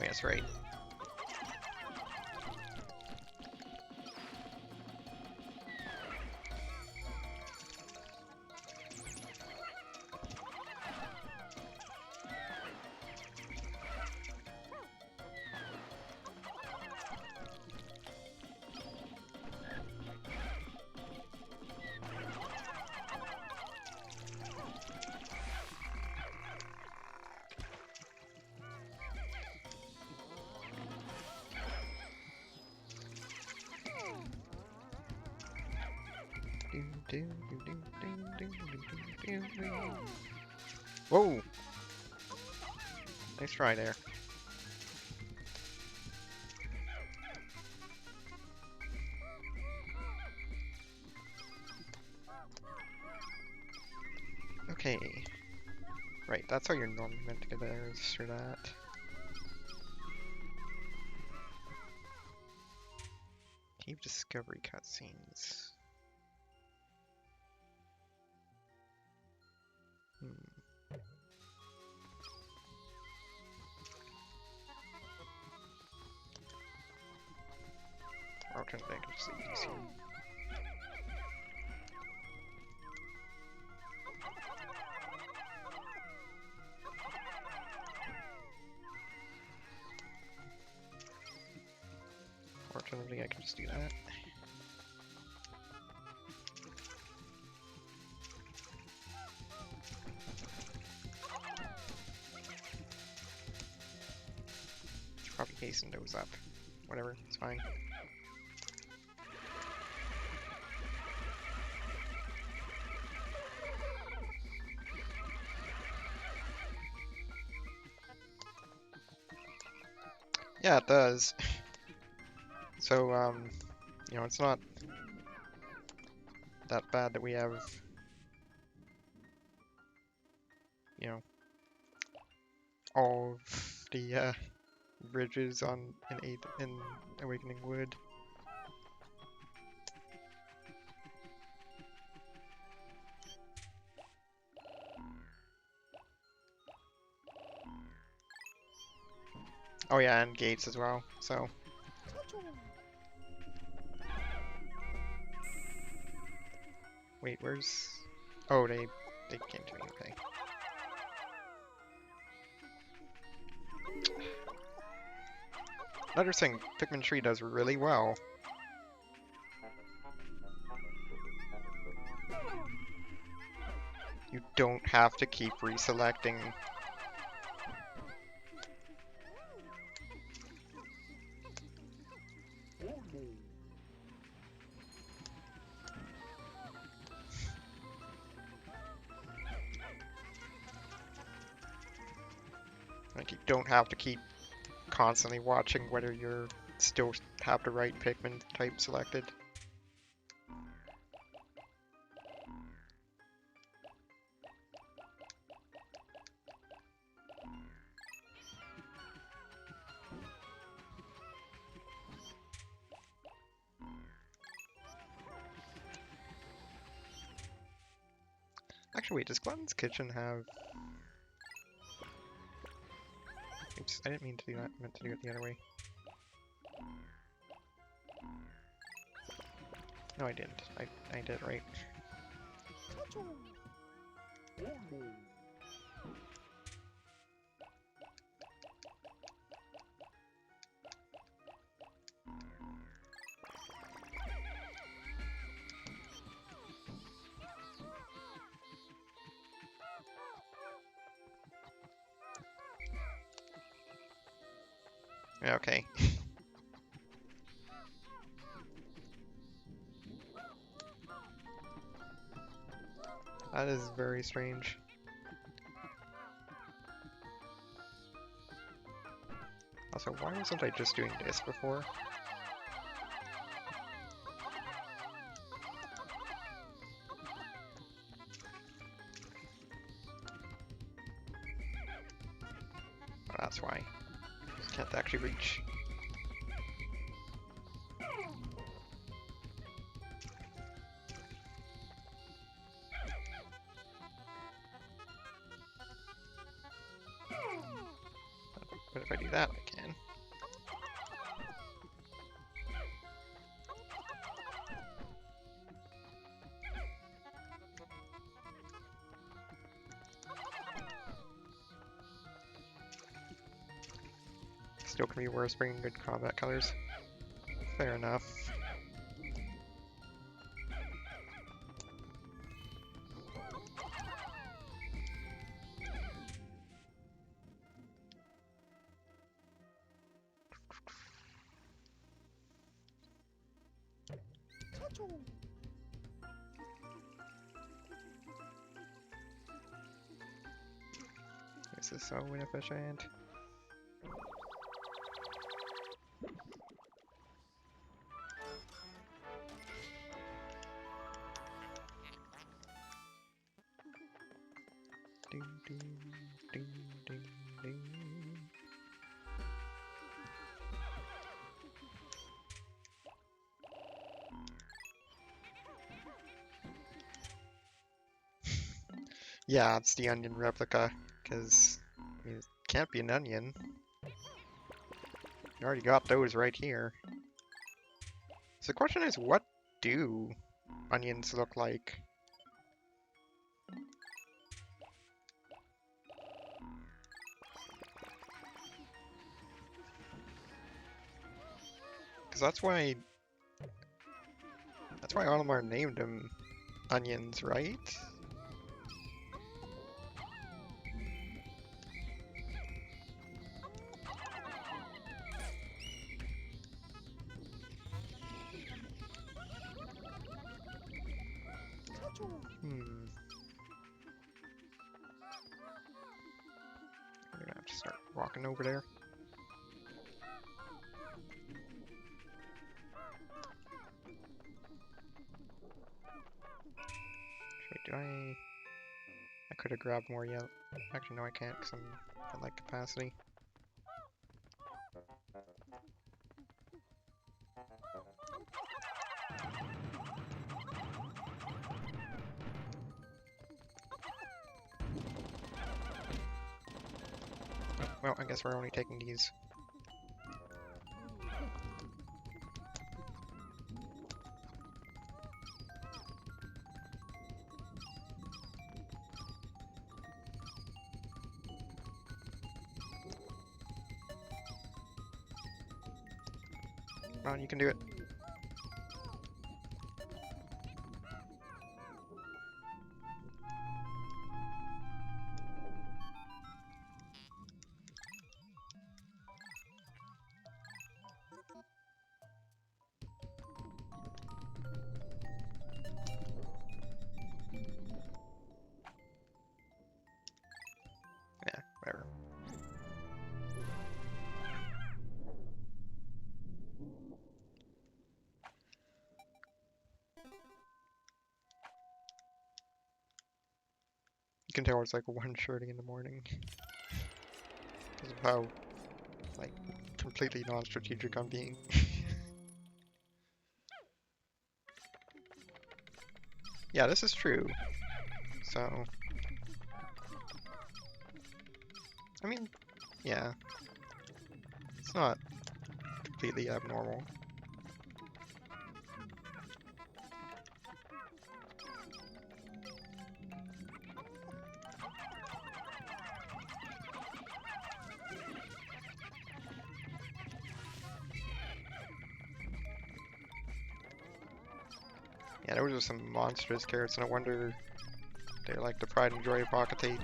Speaker 1: Oh, yes, right. Whoa! Nice try there. Okay. Right, that's how you're normally meant to get there, is through that. Cave discovery cutscenes. I'll turn back to see these here. Fortunately, I can just do that. Probably hasten those up. Whatever, it's fine. Yeah, it does. So, you know, it's not that bad that we have, you know, all of the bridges on in Awakening Wood. Oh yeah, and gates as well, so. Wait, where's... Oh, they came to me, okay. Another thing Pikmin 3 does really well. You don't have to keep reselecting. Like, you don't have to keep constantly watching whether you're still have the right Pikmin type selected. Actually, wait, does Glutton's Kitchen have... Oops, I didn't mean to do that. I meant to do it the other way. No, I didn't. I did it right. Okay. That is very strange. Also, why wasn't I just doing this before? Oh, that's why. Just can't actually reach. But if I do that, I can. Still can be worse bringing good combat colors. Fair enough. This is so inefficient. Ding, ding, ding, ding, ding. Yeah, it's the onion replica, because I mean, it can't be an onion. You already got those right here. So the question is, what do onions look like? Because that's why Olimar named them onions, right? Hmm. I'm gonna have to start walking over there. Wait, did I could have grabbed more yet. Actually, no, I can't because I'm at like capacity. Well, I guess we're only taking these. Come on, you can do it. Yeah, whatever. You can tell it's like 1:30 in the morning because of how like completely non-strategic I'm being. Yeah, this is true. So, I mean, yeah, it's not completely abnormal. Yeah, those are some monstrous carrots, and I wonder they're like the pride and joy of Rocketade.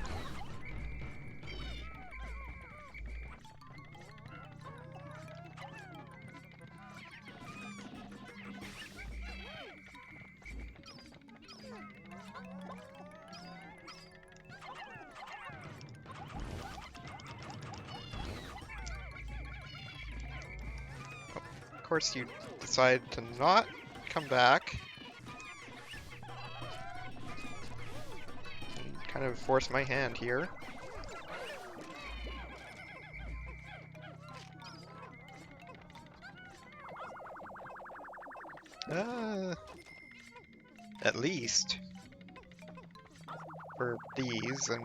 Speaker 1: Of course, you decide to not come back. And kind of force my hand here. At least for these, and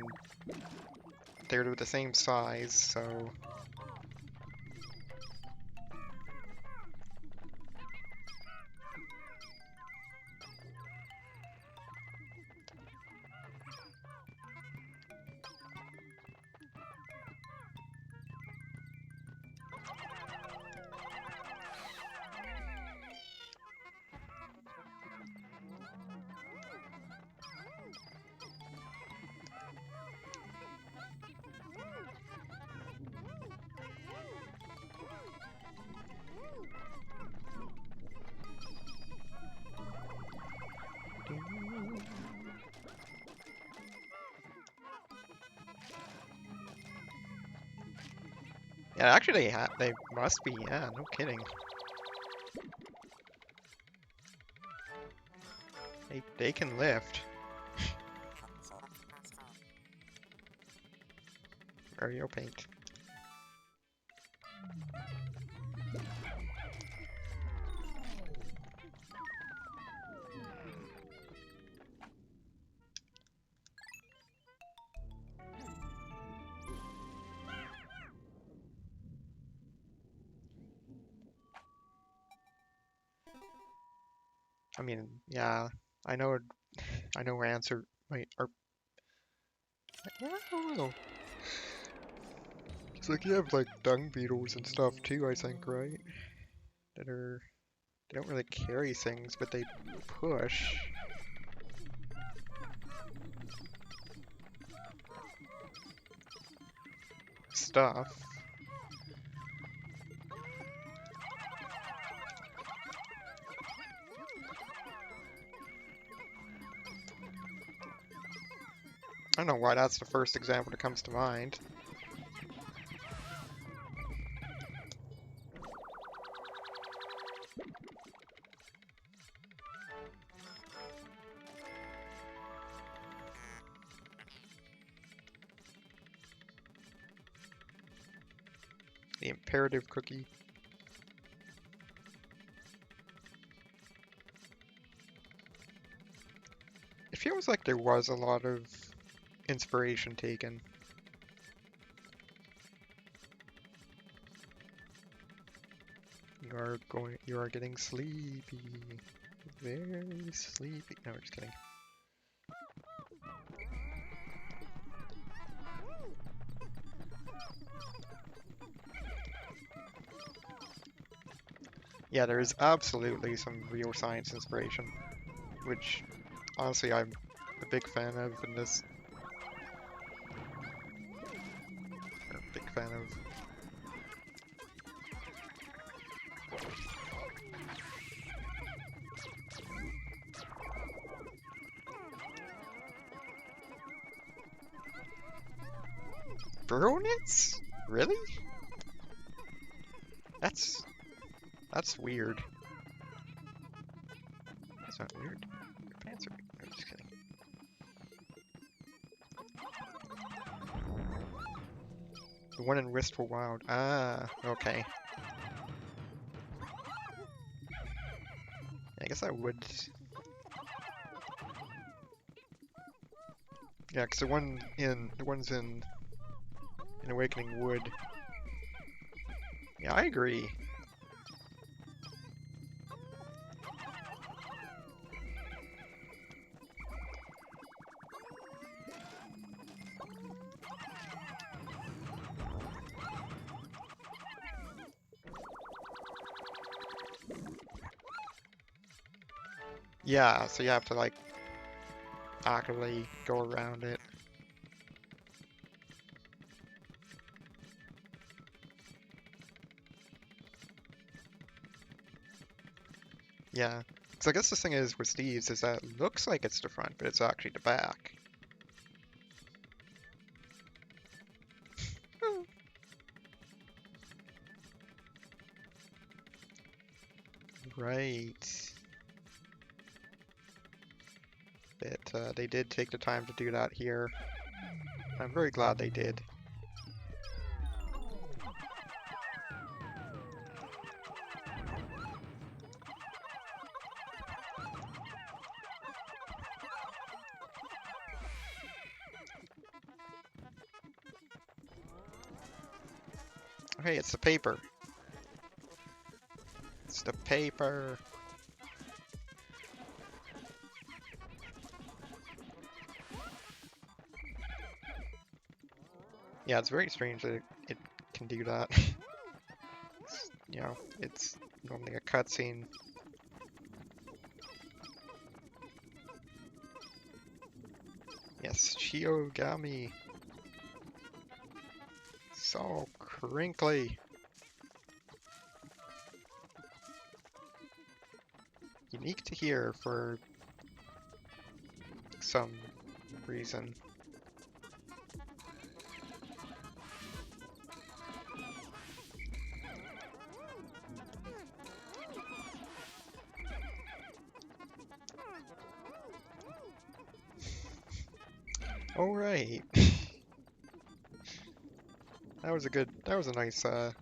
Speaker 1: they're the same size, so yeah, actually they must be, yeah, no kidding. They can lift. Mario Paint. I mean, yeah, I know where answer might or I don't know. It's like you have like dung beetles and stuff too, I think, right? That are they don't really carry things, but they push. Stuff. I don't know why that's the first example that comes to mind. The imperative cookie. It feels like there was a lot of inspiration taken. You are getting sleepy. Very sleepy. No, just kidding. Yeah, there is absolutely some real science inspiration, which honestly I'm a big fan of in this. Or a big fan of. Bronits? Really? That's weird. That's not weird. Your pants are. I'm just kidding. The one in Wistful Wild. Ah, okay. I guess I would. Yeah, because the ones in Awakening would. Yeah, I agree. Yeah, so you have to like actively go around it. Yeah. So I guess the thing is with these is that it looks like it's the front, but it's actually the back. Right. But they did take the time to do that here. I'm very glad they did. Hey, it's the paper. It's the paper. Yeah, it's very strange that it can do that. You know, it's normally a cutscene. Yes, Shiogami. So crinkly. Unique to hear for some reason. All right. That was a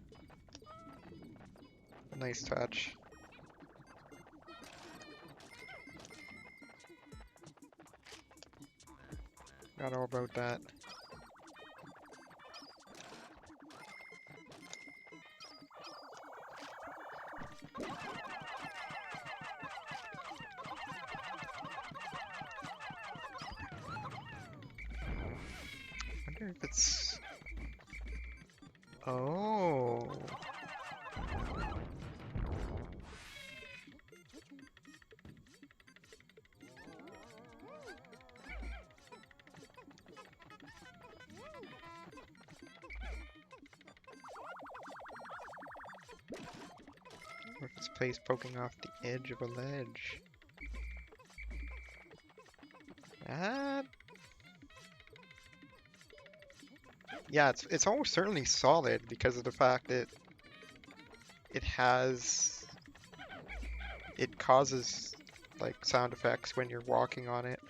Speaker 1: nice touch. Not all about that. Wonder if it's... Oh. Or if it's place poking off the edge of a ledge. Ah. Yeah, it's almost certainly solid because of the fact that it causes like sound effects when you're walking on it.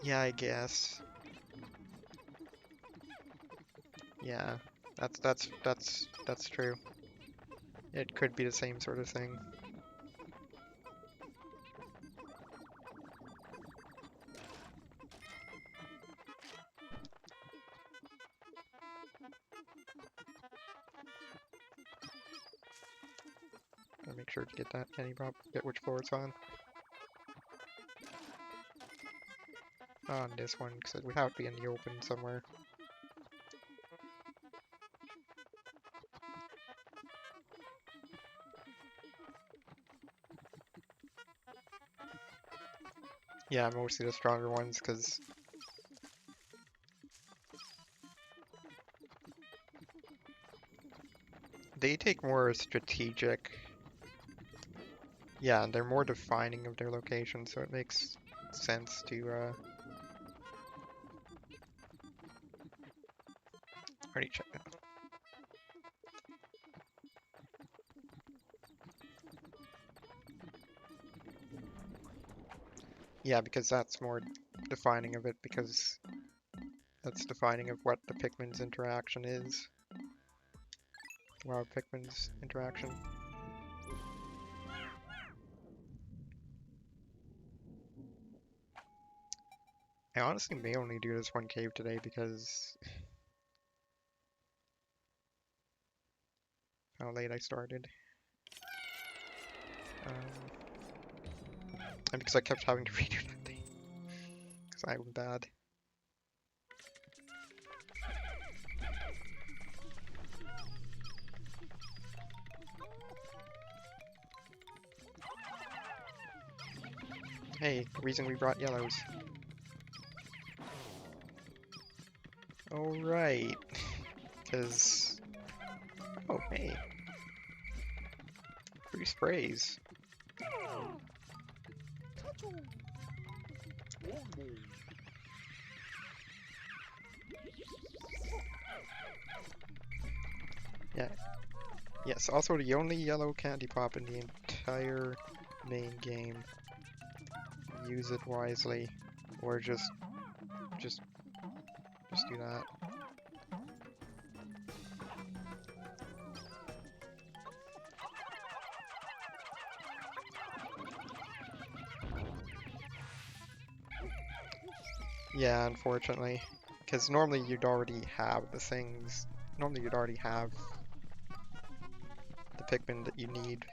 Speaker 1: Yeah, I guess. Yeah, that's true. It could be the same sort of thing. Gotta make sure to get that candy pop, get which floor it's on. On this one, because we have to be in the open somewhere. Yeah, mostly the stronger ones, because they take more strategic. Yeah, they're more defining of their location, so it makes sense to already check that. Yeah, because that's more defining of it, because that's defining of what the Pikmin's interaction is. Wild Pikmin's interaction. I honestly may only do this one cave today because how late I started. And because I kept having to redo that thing. Because I'm bad. Hey, the reason we brought yellows. Alright. Because... Oh, hey. Free sprays. Yeah. Yes, also the only yellow candy pop in the entire main game. Use it wisely. Or just do that. Yeah, unfortunately. Because normally you'd already have the things. Normally you'd already have the Pikmin that you need.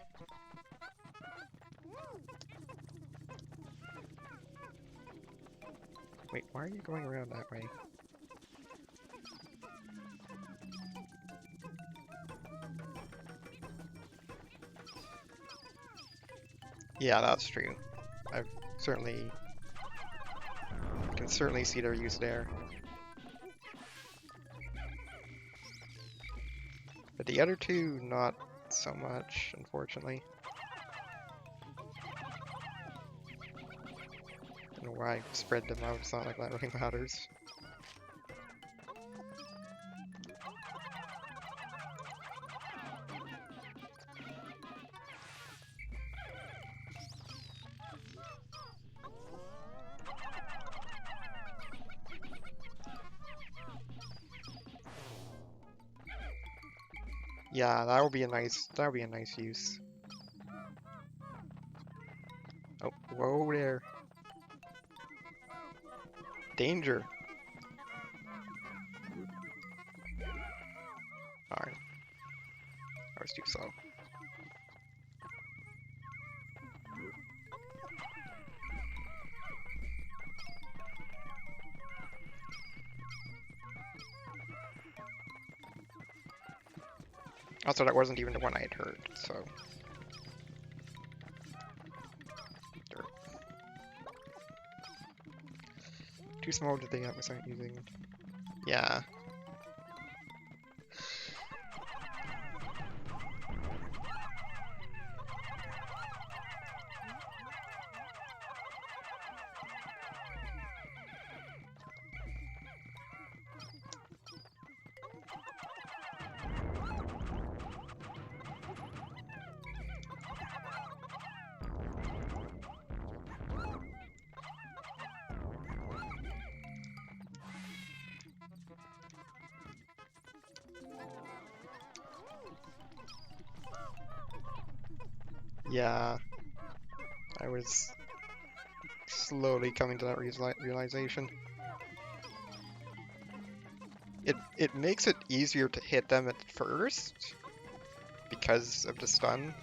Speaker 1: Wait, why are you going around that way? Yeah, that's true. I've certainly can certainly see their use there. But the other two, not so much, unfortunately. I don't know why I spread them out, it's not like that really matters. Yeah, that'll be a nice use. Oh, whoa there. Danger. Alright. I was too slow. Also, that wasn't even the one I had heard, so... Dirt. Too small to think that was not using... Yeah. Yeah. I was slowly coming to that realization. It makes it easier to hit them at first because of the stun.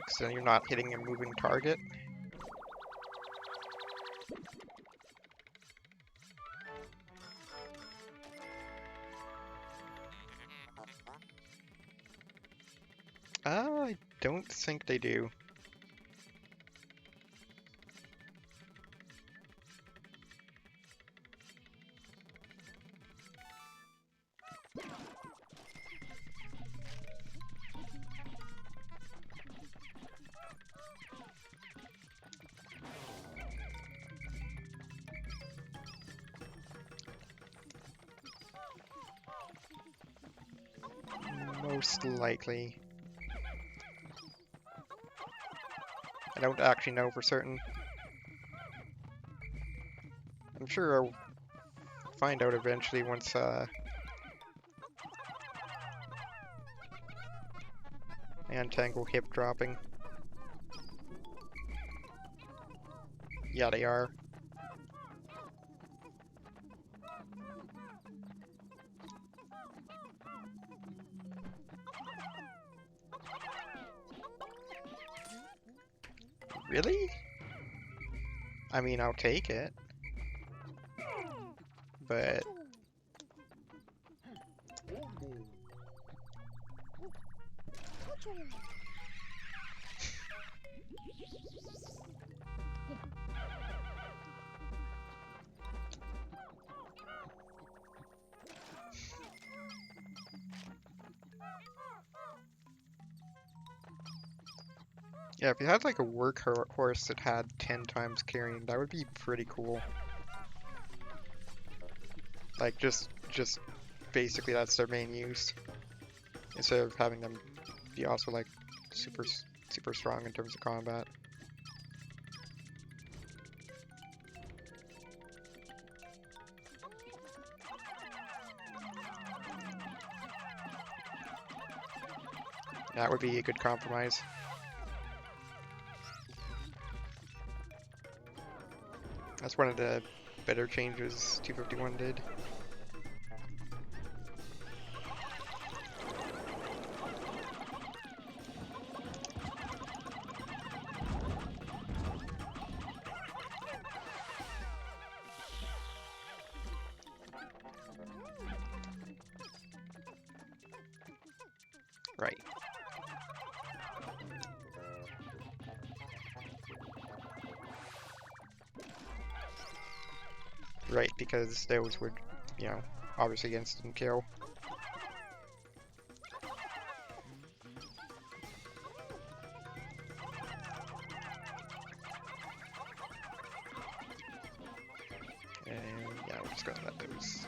Speaker 1: So you're not hitting a moving target. I don't think they do. Most likely. I don't actually know for certain. I'm sure I'll find out eventually once, Antangle hip dropping. Yeah, they are. Really? I mean, I'll take it. But... yeah, if you had like a horse that had 10 times carrying, that would be pretty cool. Like, just basically that's their main use. Instead of having them be also like super strong in terms of combat. That would be a good compromise. That's one of the better changes 251 did. Right. Right, because those would, you know, obviously instant kill. And yeah, we're just gonna let those.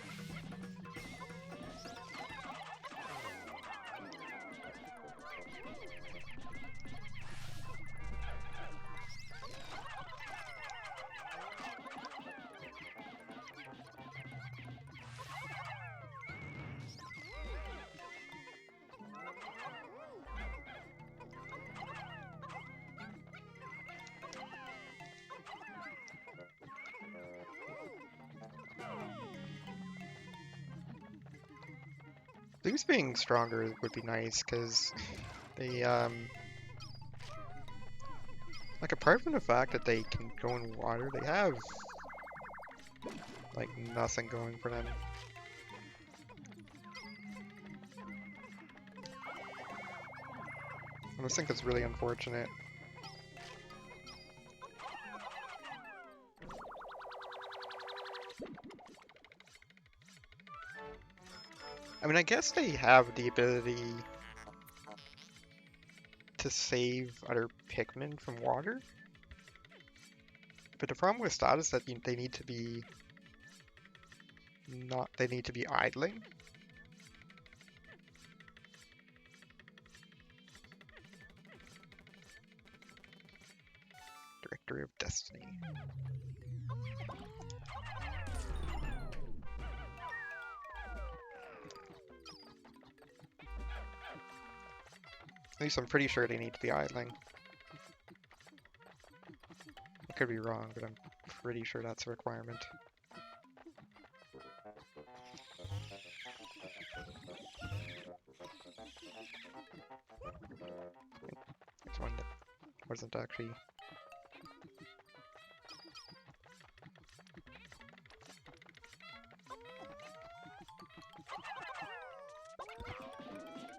Speaker 1: These being stronger would be nice, because they, like, apart from the fact that they can go in water, they have, like, nothing going for them. I just think it's really unfortunate. I mean, I guess they have the ability to save other Pikmin from water. But the problem with that is that they need to be they need to be idling. Directory of Destiny. At least I'm pretty sure they need to be idling. I could be wrong, but I'm pretty sure that's a requirement. It's one that wasn't actually...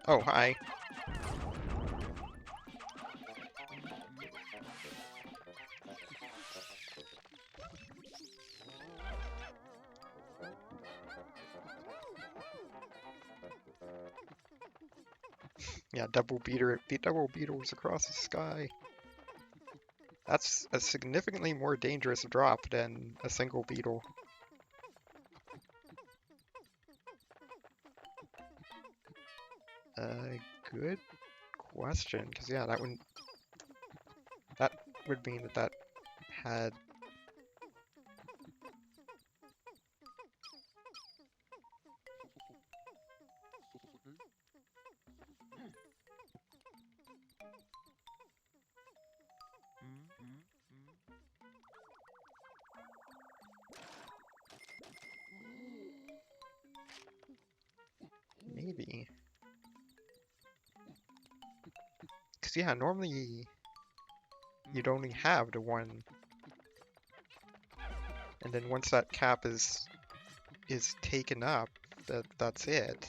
Speaker 1: Oh, hi. Yeah, double beetles across the sky. That's a significantly more dangerous drop than a single beetle. Good question, because yeah, that would mean that that had... Maybe. Because yeah, normally you'd only have the one. And then once that cap is taken up, that's it.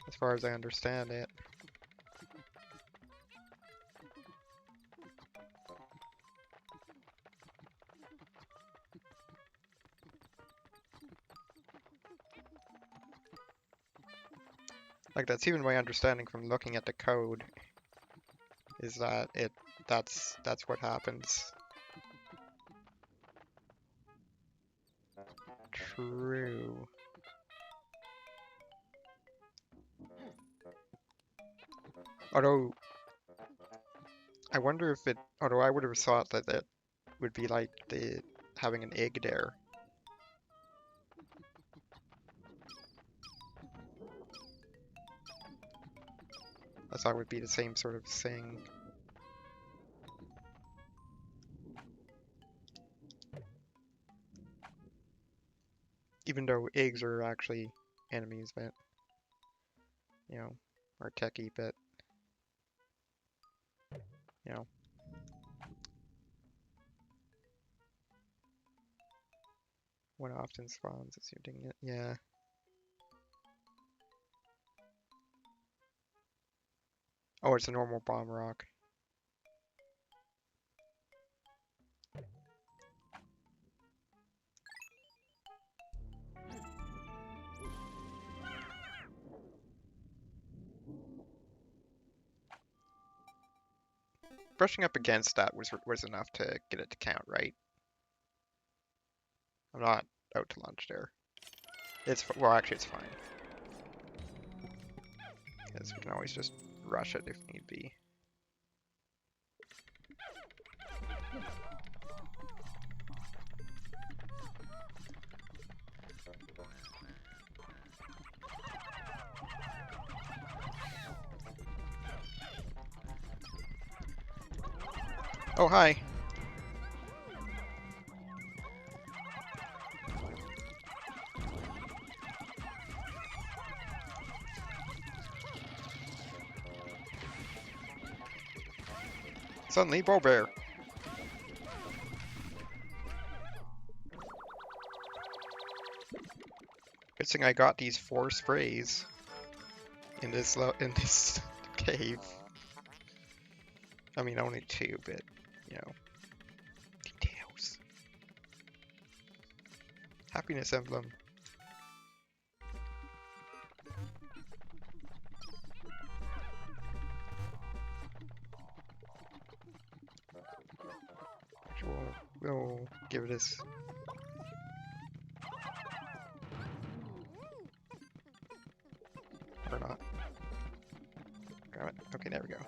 Speaker 1: As far as I understand it. Like that's even my understanding from looking at the code, is that that's what happens. True. Although I wonder if it, although I would have thought that it would be like the having an egg there. I thought it would be the same sort of thing. Even though eggs are actually enemies, but you know, are techie, but you know. One often spawns as you're doing it. Yeah. Oh, it's a normal bomb rock. Brushing up against that was enough to get it to count, right? I'm not out to lunch there. It's well, actually, it's fine. Because we can always just rush it if need be. Oh, hi. Suddenly, Bo Bear. Good thing I got these 4 sprays in this cave. I mean, only 2, but you know, details. Happiness emblem. We'll give this. Or not. Grab it. Okay, there we go.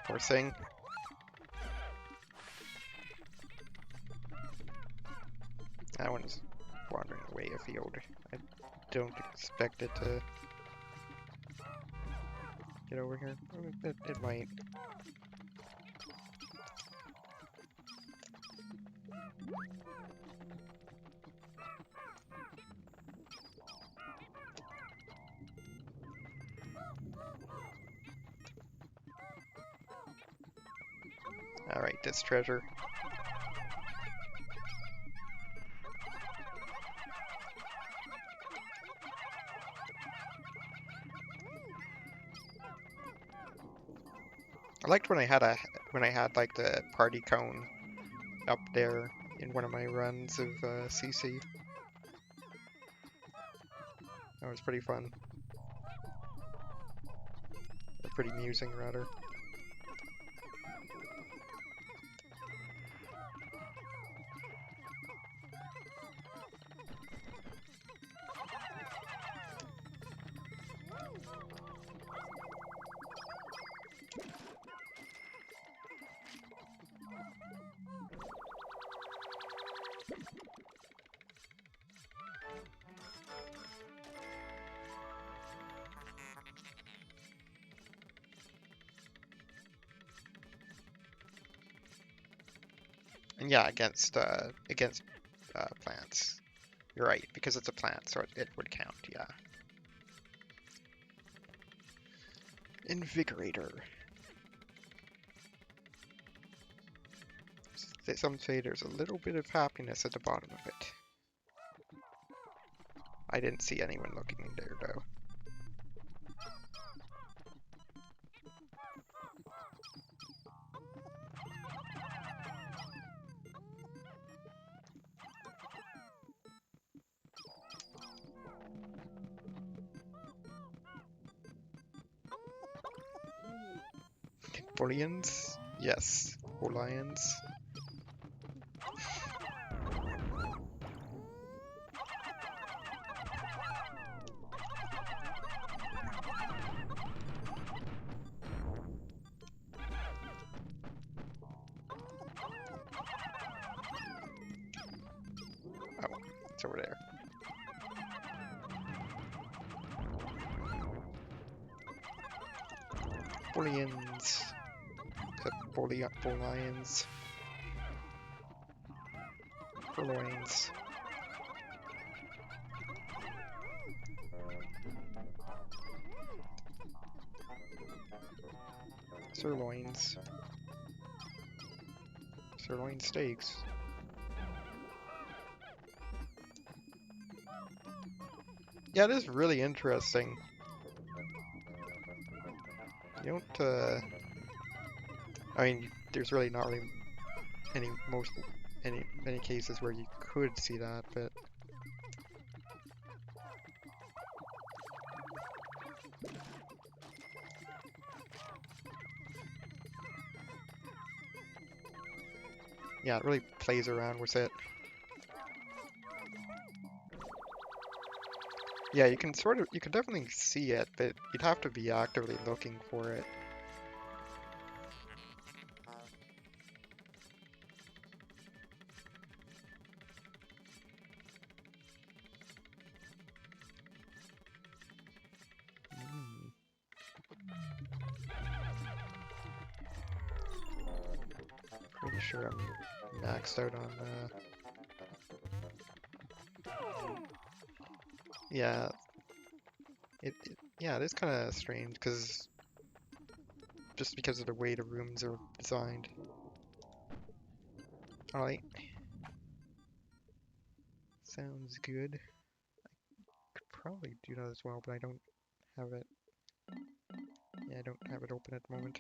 Speaker 1: Poor thing. That one is wandering away afield. I don't expect it to get over here. It might. Alright, this treasure. I liked when I had like the party cone up there in one of my runs of CC. That was pretty fun. Or pretty amusing, rather. And yeah, against plants. You're right, because it's a plant, so it would count, yeah. Invigorator. Some say there's a little bit of happiness at the bottom of it. I didn't see anyone looking there, though. Bullions? Yes. Lions. Oh, it's over there. Bullions. Bullions. Purloins. Sirloins. Sirloin steaks. Yeah, it is really interesting. You don't, I mean, there's really not really any cases where you could see that, but yeah, it really plays around with it. Yeah, you can definitely see it, but you'd have to be actively looking for it. Pretty sure I'm maxed out on yeah. Yeah, it is kind of strange because of the way the rooms are designed. Alright. Sounds good. Could probably do that as well, but I don't have it. Yeah, I don't have it open at the moment.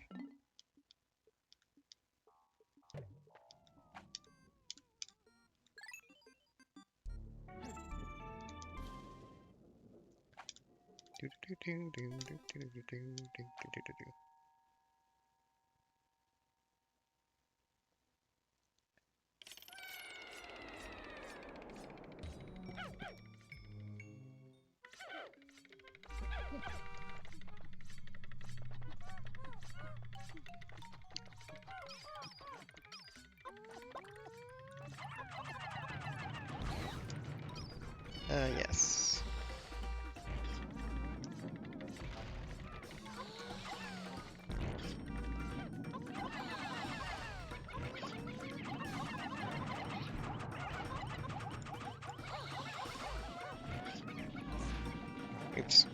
Speaker 1: Yes. Oops.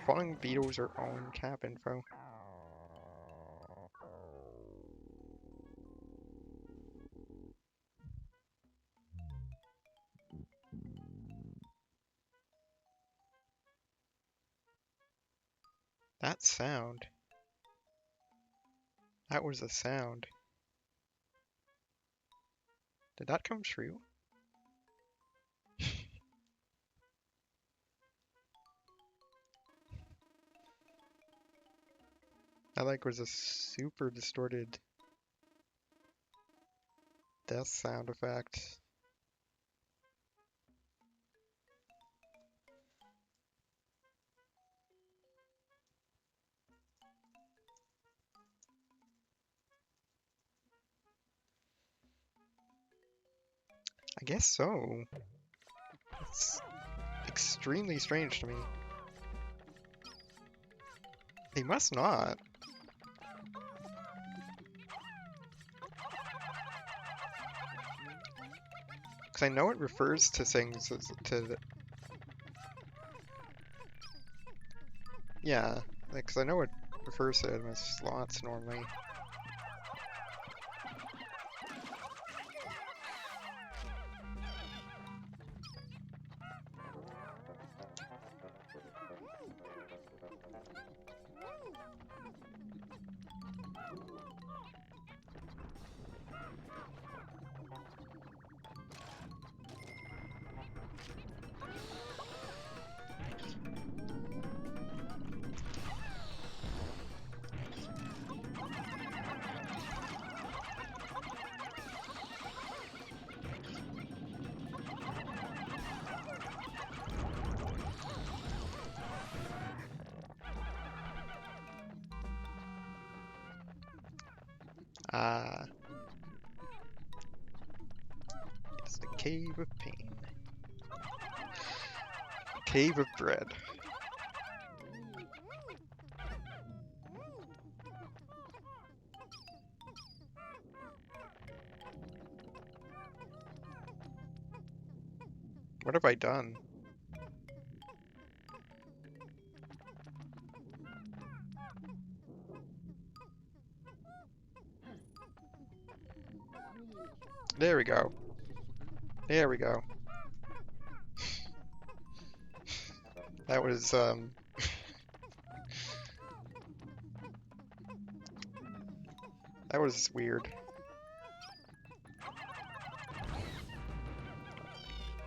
Speaker 1: Falling beetles are on cap info. That sound. That was a sound. Did that come true? That like was a super distorted death sound effect. I guess so. extremely strange to me. They must not. Because I know it refers to things as yeah, like, 'cause I know it refers to them as slots normally. Ah. It's the Cave of Pain. Cave of Dread. What have I done? There we go. There we go. That was, that was weird.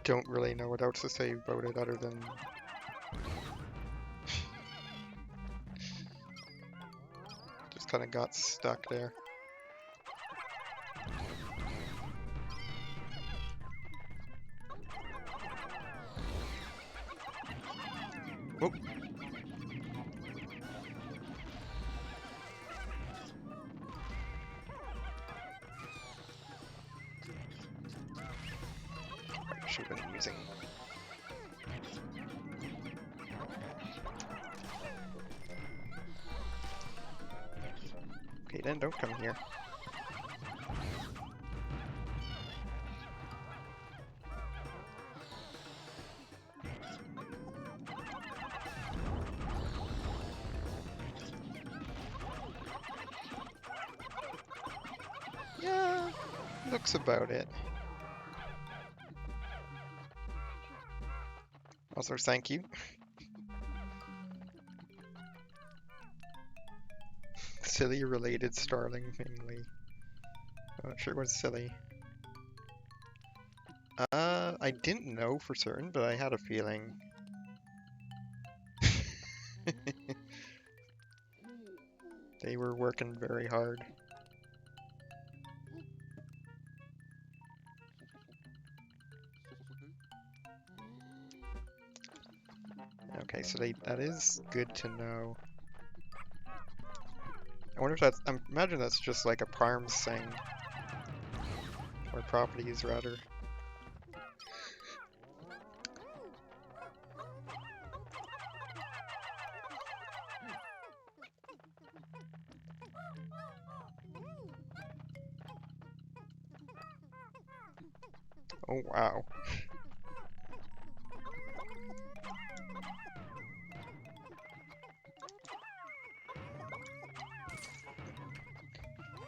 Speaker 1: Don't really know what else to say about it other than... just kind of got stuck there. Oh. I should have been using... Okay, then don't come here. Yeah, looks about it. Also, thank you. Silly related Starling mainly. I'm not sure what's silly. I didn't know for certain, but I had a feeling. They were working very hard. Okay, so that is good to know. I wonder if that's, I imagine that's just like a Parms thing. Or properties, rather. Oh, wow.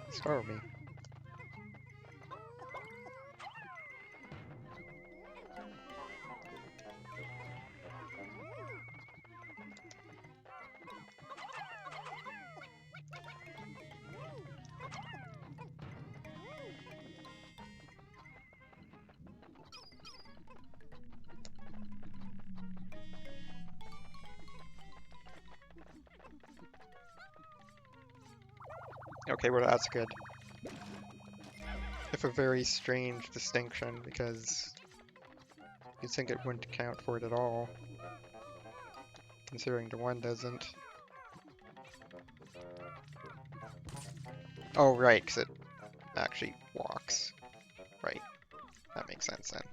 Speaker 1: Startle me. Okay, well that's good. If a very strange distinction, because you'd think it wouldn't count for it at all, considering the one doesn't. Oh, right, because it actually walks. Right, that makes sense then.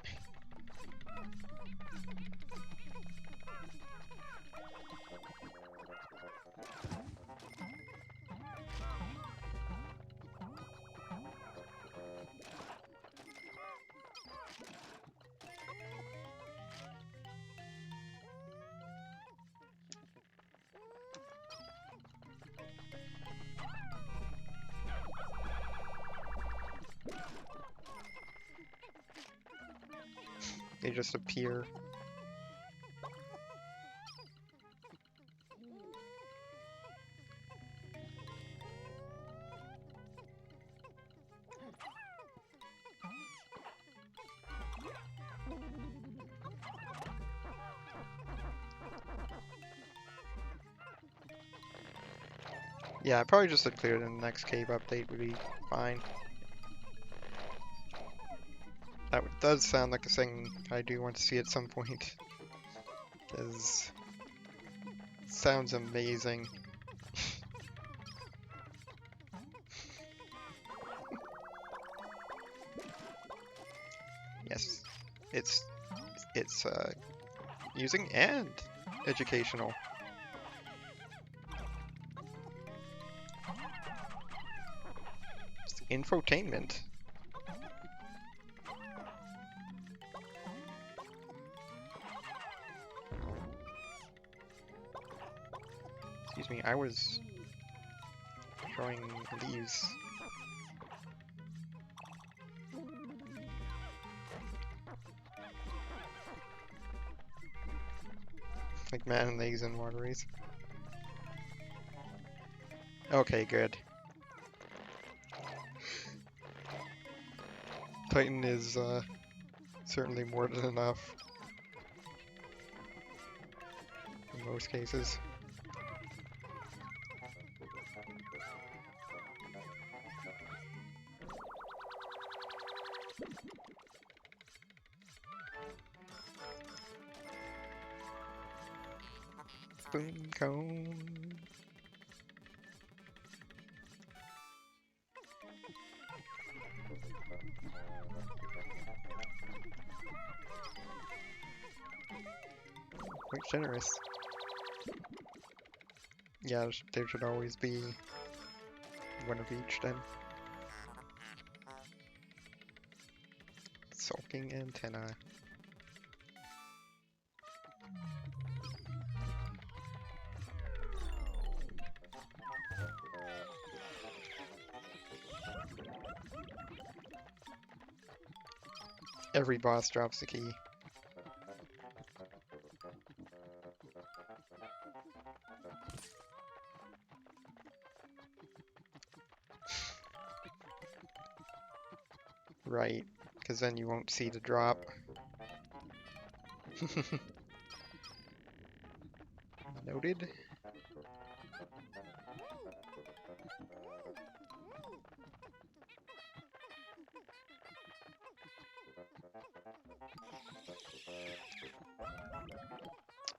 Speaker 1: They just appear. Yeah, probably just a clear in the next cave update would be fine. That does sound like a thing I do want to see at some point. Because it sounds amazing. Yes, it's using and educational. It's infotainment. Excuse me, I was showing these. Like man legs and waterways. Okay, good. Titan is certainly more than enough in most cases. Spoon cone. Quite generous. Yeah, there should always be one of each then. Sulking antenna. Every boss drops the key. Right, because then you won't see the drop. Noted.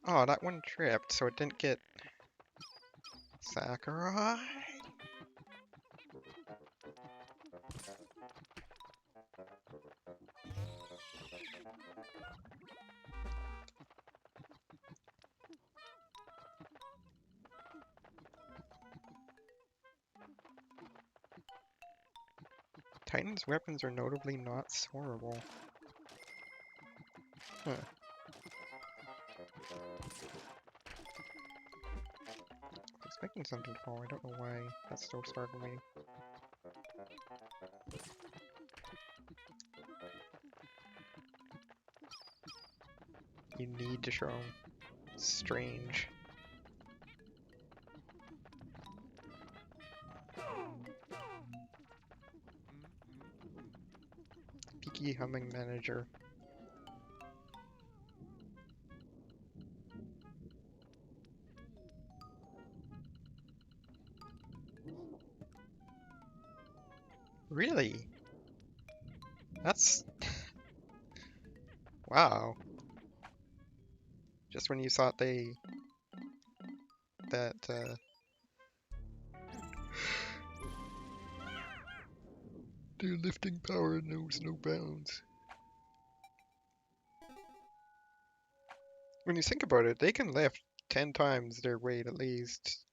Speaker 1: Oh, that one tripped, so it didn't get Sakurai. Titan's weapons are notably not soarable. Huh. I was expecting something to fall, I don't know why that's so startling. You need to show 'em. Strange. Peaky humming manager. Really? That's... wow. Just when you thought they... that, their lifting power knows no bounds. When you think about it, they can lift 10 times their weight at least.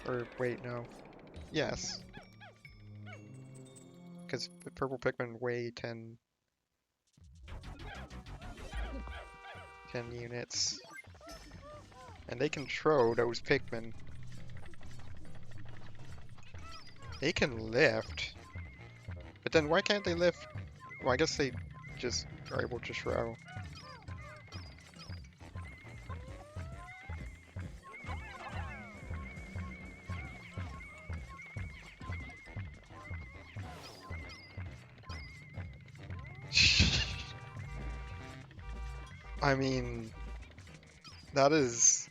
Speaker 1: Or, wait, no. Yes. Because the purple Pikmin weigh 10 units. And they can throw those Pikmin. They can lift. But then why can't they lift? Well, I guess they just are able to throw. I mean, that is...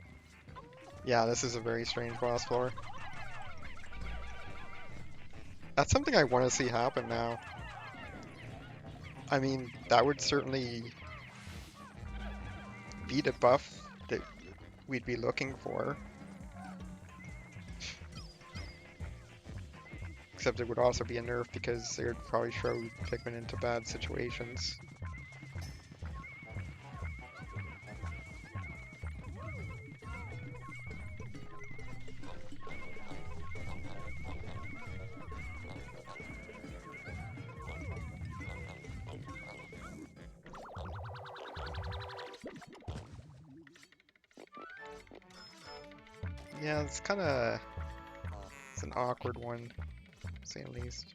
Speaker 1: Yeah, this is a very strange boss floor. That's something I want to see happen now. I mean, that would certainly be the buff that we'd be looking for. Except it would also be a nerf because they would probably throw Pikmin into bad situations. Yeah, it's an awkward one, to say the least.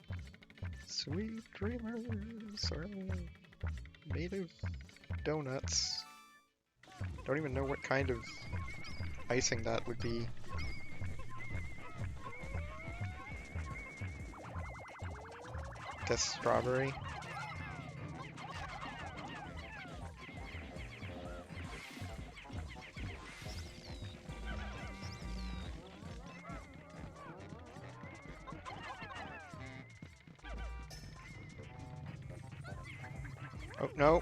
Speaker 1: Sweet dreamers are made of donuts. Don't even know what kind of icing that would be. Guess strawberry. Oh, no.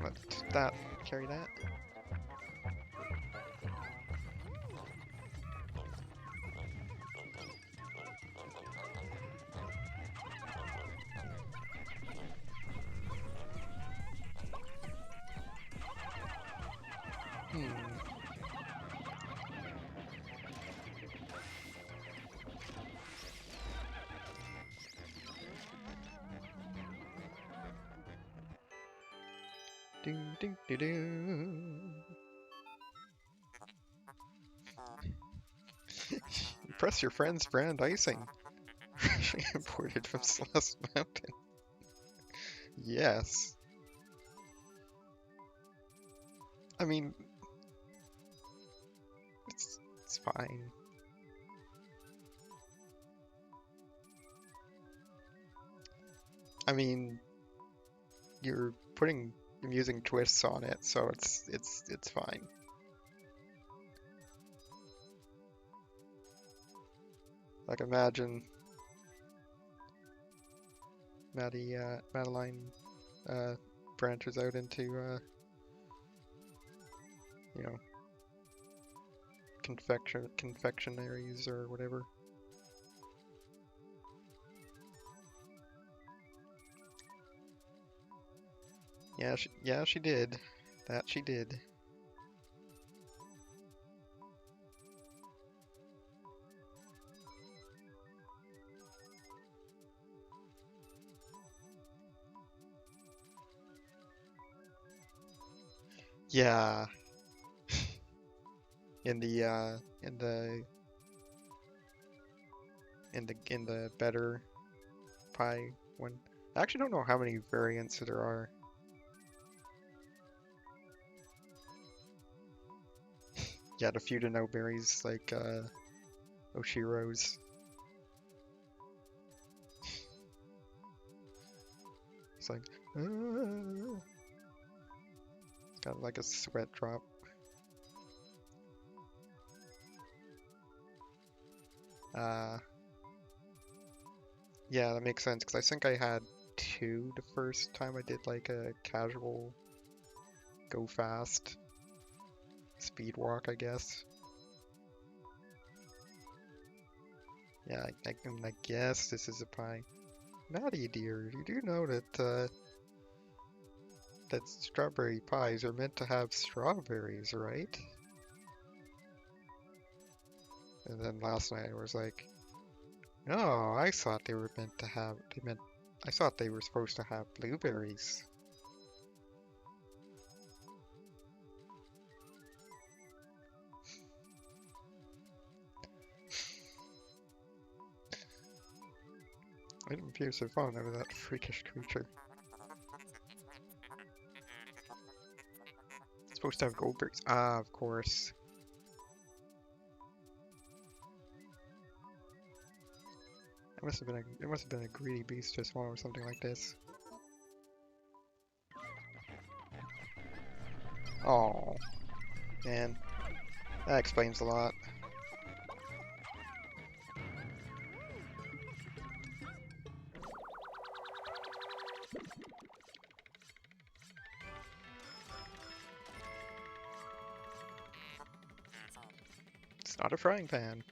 Speaker 1: Let that carry that. Do do do do. Press your friend's brand icing. Imported from Celeste Mountain. Yes. I mean, it's fine. I mean, you're using twists on it, so it's fine. Like imagine Madeline branches out into you know, confectionaries or whatever. Yeah, she did. That she did. Yeah. In the better pie one. I actually don't know how many variants there are. Yeah, the few to no berries like Oshiro's. It's like it's got like a sweat drop. Yeah, that makes sense because I think I had 2 the first time I did like a casual go fast speed walk, I guess. Yeah, I guess this is a pie. Maddie dear, you do know that that strawberry pies are meant to have strawberries, right? And then last night I was like, no, I thought they were meant to have, I thought they were supposed to have blueberries. I didn't appear so fond of that freakish creature. It's supposed to have goldberries. Ah, of course. It must have been a greedy beast to swallow something like this. Oh, man, that explains a lot. It's not a frying pan.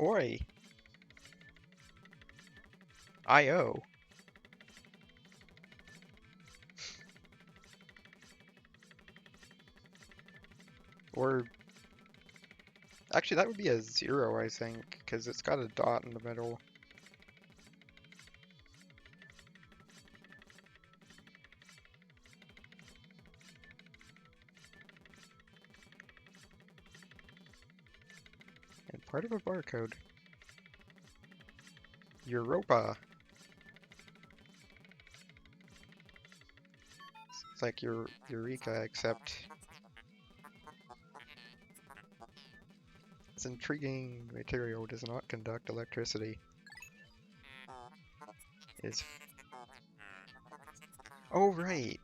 Speaker 1: Oi! I.O. Or... Actually, that would be a 0, I think, because it's got a dot in the middle. And part of a barcode. Europa. It's like your Eureka, except this intriguing material does not conduct electricity. Is oh right,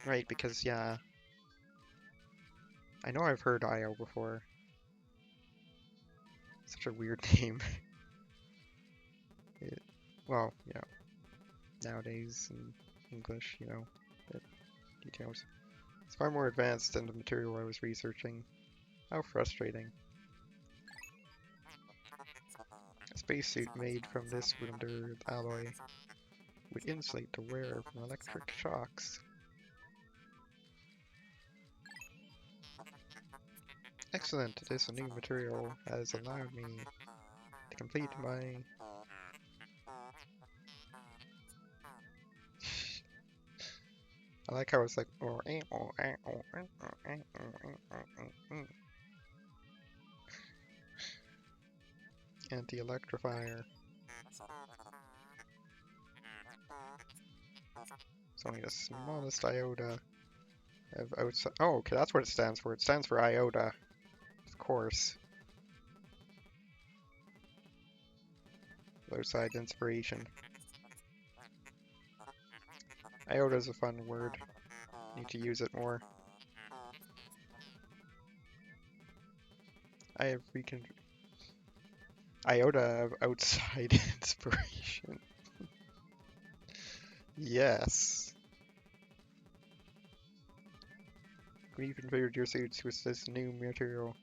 Speaker 1: right because yeah, I know I've heard IO before. Such a weird name. Well, you know, nowadays in English, you know, it details. It's far more advanced than the material I was researching. How frustrating. A spacesuit made from this wonder alloy would insulate the wearer from electric shocks. Excellent, this new material has allowed me to complete my... I like how it's like... Anti-electrifier. It's only the smallest iota of outside... Oh, okay, that's what it stands for. It stands for iota. Of course. Outside inspiration. Iota is a fun word. Need to use it more. I have iota of outside inspiration. Yes. Reconfigured your suits with this new material.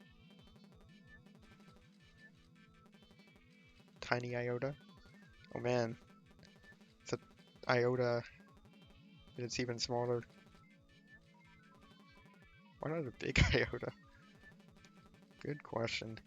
Speaker 1: Tiny iota. Oh man. It's an iota. And it's even smaller. Why not a big iota? Good question.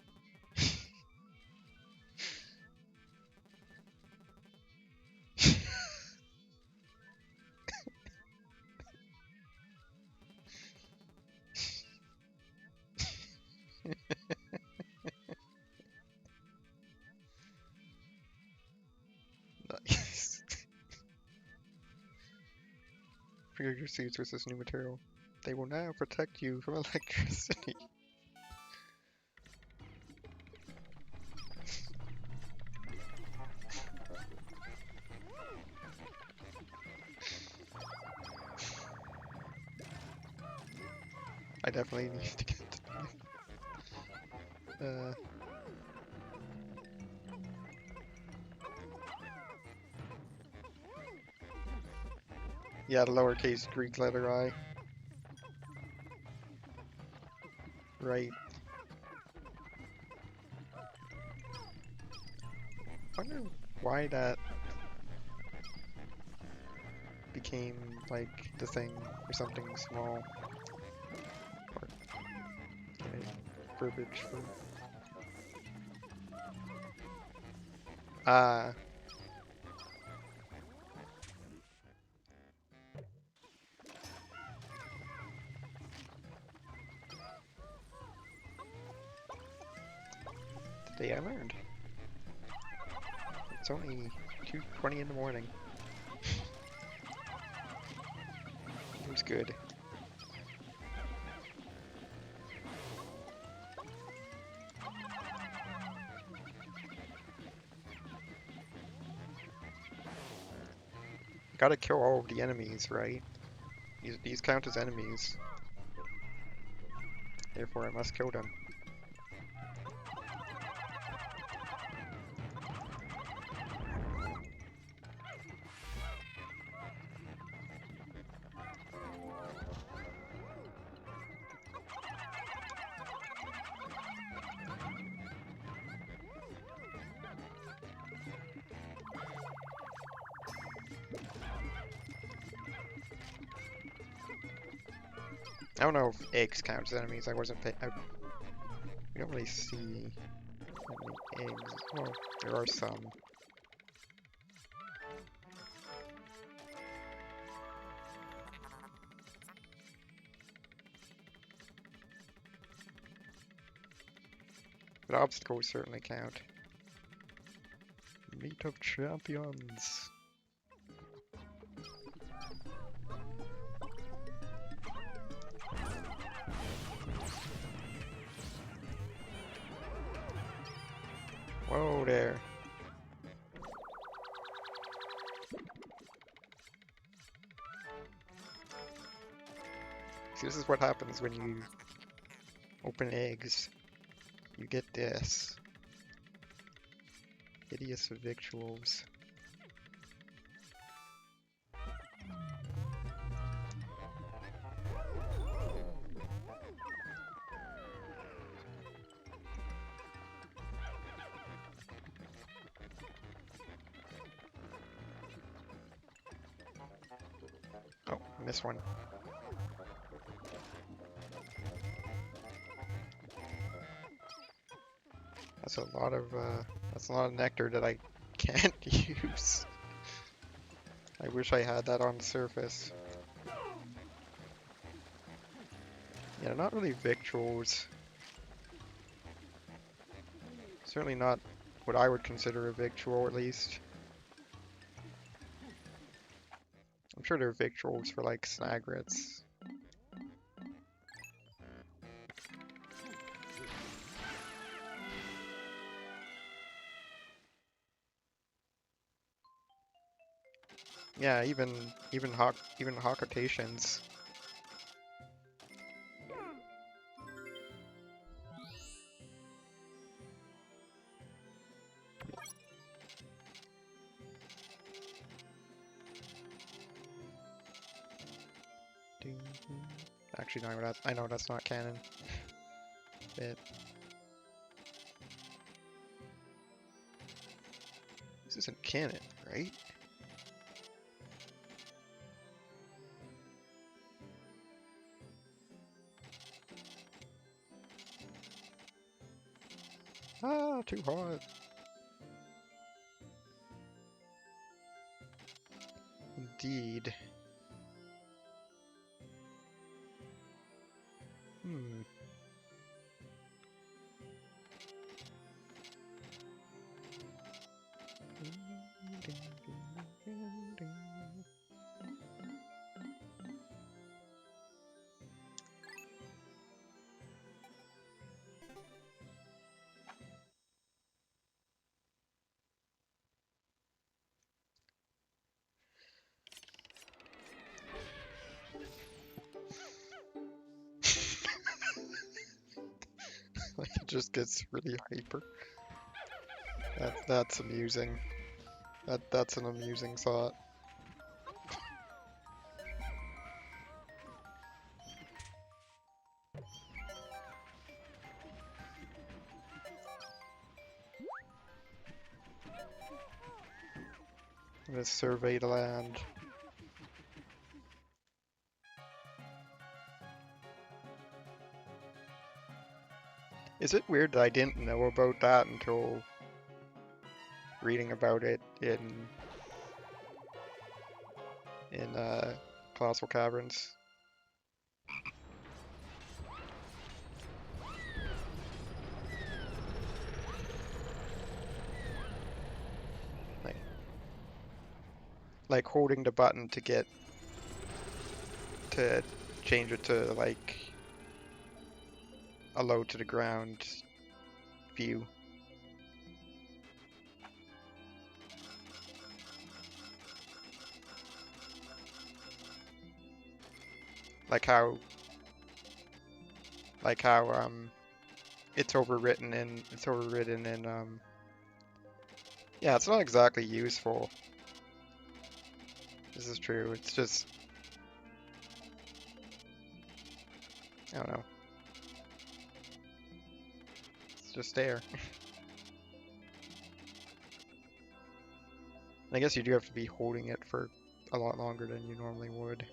Speaker 1: Nice. Figure your suits with this new material. They will now protect you from electricity. I definitely need to get to yeah, the lowercase Greek letter I. Right. I wonder why that became like the thing for something small. Or verbiage for. Ah. Today I learned. It's only 2:20 in the morning. It was good. Gotta kill all of the enemies, right? These count as enemies. Therefore, I must kill them. I don't know if eggs count as enemies. I wasn't paying. We don't really see any eggs. Well, there are some. But obstacles certainly count. Meet of champions. Whoa there. See, this is what happens when you open eggs. You get this. Hideous victuals. Oh, I missed one. That's a lot of nectar that I can't use. I wish I had that on the surface. Yeah, not really victuals. Certainly not what I would consider a victual, at least. I'm sure they're victuals for like snagrets. Yeah, even Hawkotations. Actually, no, I know that's not canon. But this isn't canon, right? Ah, too hot. Indeed. Hmm. Like it just gets really hyper. That's amusing. That's an amusing thought. I'm gonna survey the land. Is it weird that I didn't know about that until reading about it in Colossal Caverns? Like, like holding the button to change it to like a low to the ground view. Like how it's overwritten in yeah, it's not exactly useful. This is true. It's just I don't know. It's just there. I guess you do have to be holding it for a lot longer than you normally would.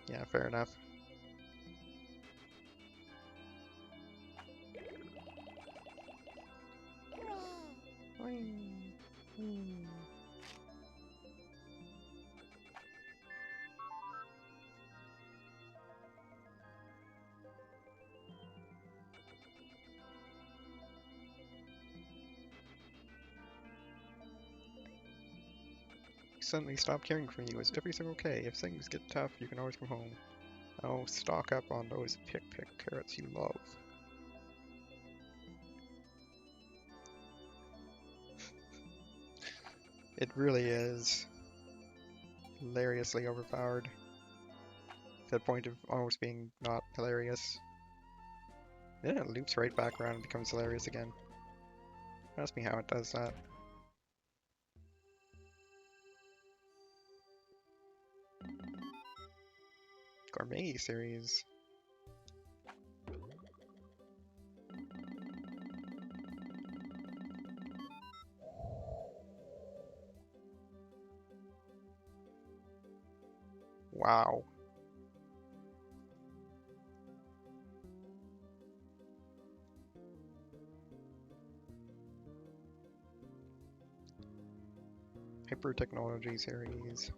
Speaker 1: Yeah, fair enough. Suddenly stopped hearing from you. Is everything okay? If things get tough, you can always come home. Oh, stock up on those pick carrots you love. It really is hilariously overpowered. To the point of almost being not hilarious. Then it loops right back around and becomes hilarious again. Ask me how it does that. Gourmet series. Wow. Hyper technology series.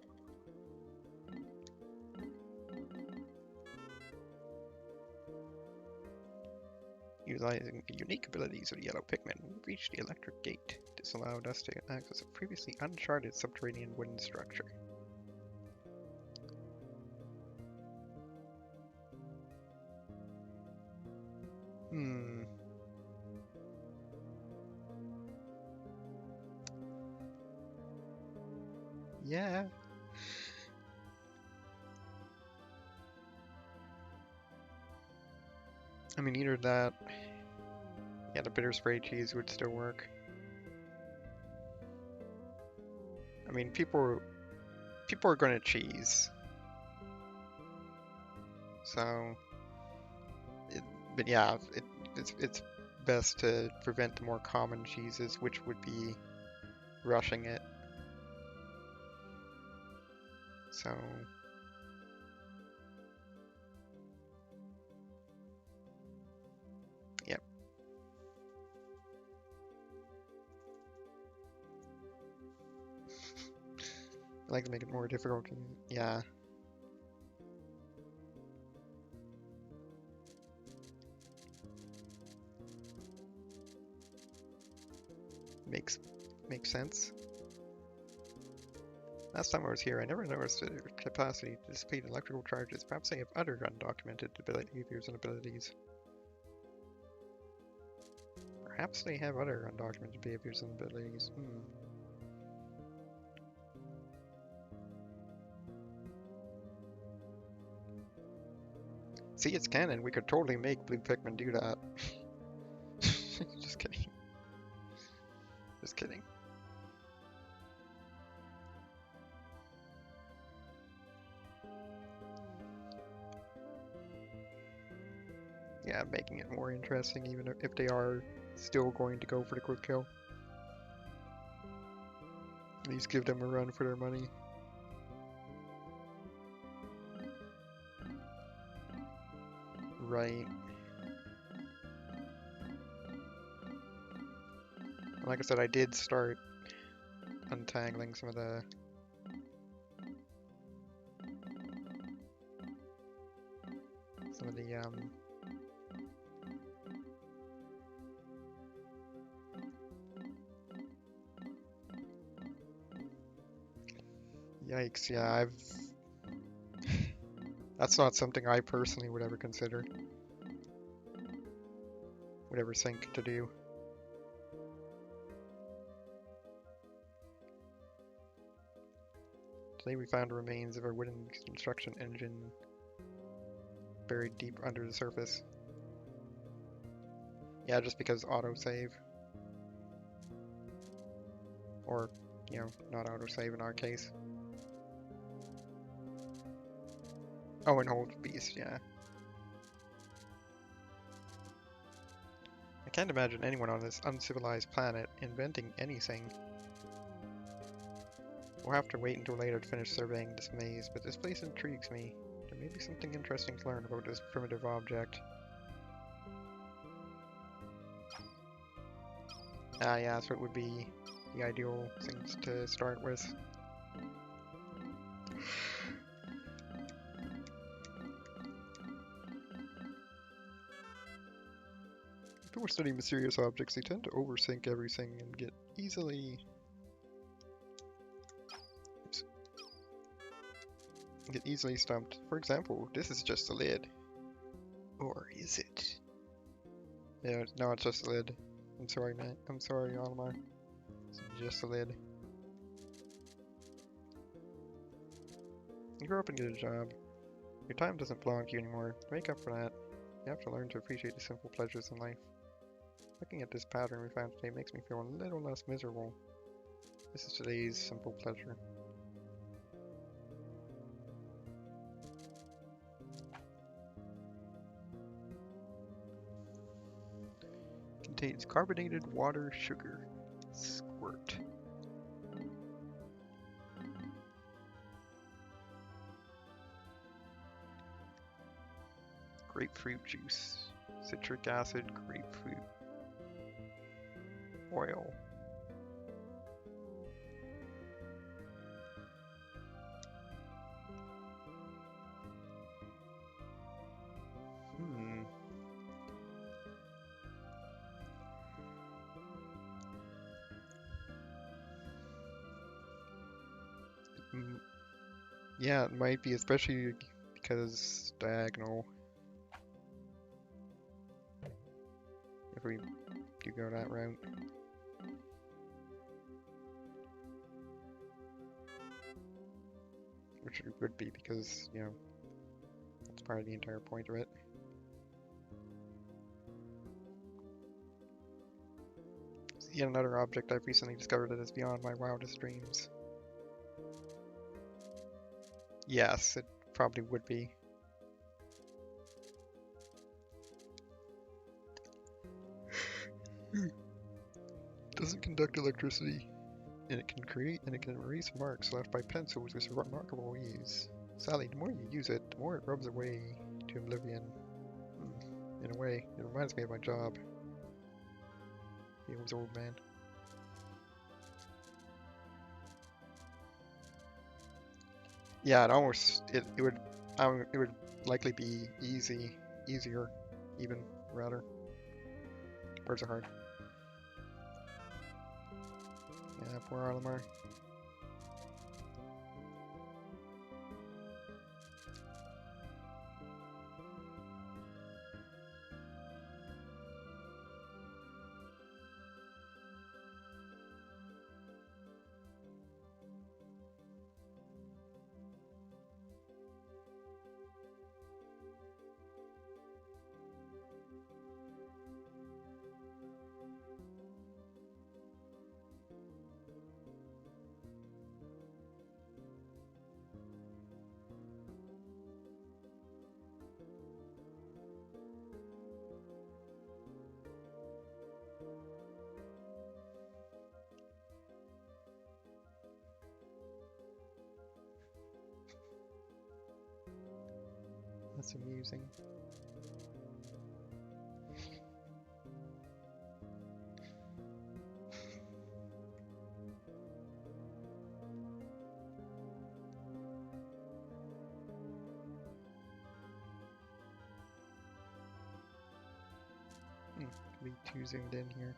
Speaker 1: Utilizing the unique abilities of the yellow Pikmin, we reached the electric gate. This allowed us to access a previously uncharted subterranean wooden structure. Hmm. Yeah. I mean, either that... Yeah, the bitter spray cheese would still work. I mean, people are going to cheese. So... but yeah, it's best to prevent the more common cheeses, which would be rushing it. So... Yep. I like to make it more difficult. Yeah. Makes sense. Last time I was here, I never noticed the capacity to dissipate electrical charges. Perhaps they have other undocumented behaviors and abilities. Perhaps they have other undocumented behaviors and abilities. See, it's canon. We could totally make blue Pikmin do that. Just kidding. Just kidding. Yeah, Yeah, making it more interesting even if they are still going to go for the quick kill. At least give them a run for their money. Right. And like I said, I did start untangling some of the yikes, yeah, that's not something I personally would ever consider. Would ever think to do. Today we found remains of a wooden construction engine buried deep under the surface. Yeah, just because autosave. Or, you know, not autosave in our case. Oh, and hold beast, yeah. I can't imagine anyone on this uncivilized planet inventing anything. We'll have to wait until later to finish surveying this maze, but this place intrigues me. There may be something interesting to learn about this primitive object. Ah, yeah, so it would be the ideal things to start with. People studying mysterious objects, they tend to overthink everything and get easily stumped. For example, this is just a lid. Or is it? Yeah, no, it's just a lid. I'm sorry, man. I'm sorry, Olimar. It's just a lid. You grow up and get a job. Your time doesn't belong to you anymore. Make up for that. You have to learn to appreciate the simple pleasures in life. Looking at this pattern we found today makes me feel a little less miserable. This is today's simple pleasure. Contains carbonated water sugar. Squirt. Grapefruit juice. Citric acid, grapefruit oil. Yeah, it might be, especially because diagonal. If we do go that route. Which it would be because, you know, that's part of the entire point of it. Yet another object I've recently discovered that is beyond my wildest dreams. Yes, it probably would be. Doesn't conduct electricity, and it can erase marks left by pencils with remarkable ease. Sally, the more you use it, the more it rubs away to oblivion. In a way, it reminds me of my job. He was old man. Yeah, it would likely be easier, even rather. Birds are hard. Yeah, poor Arlamar. That's amusing. Be too zoomed in here.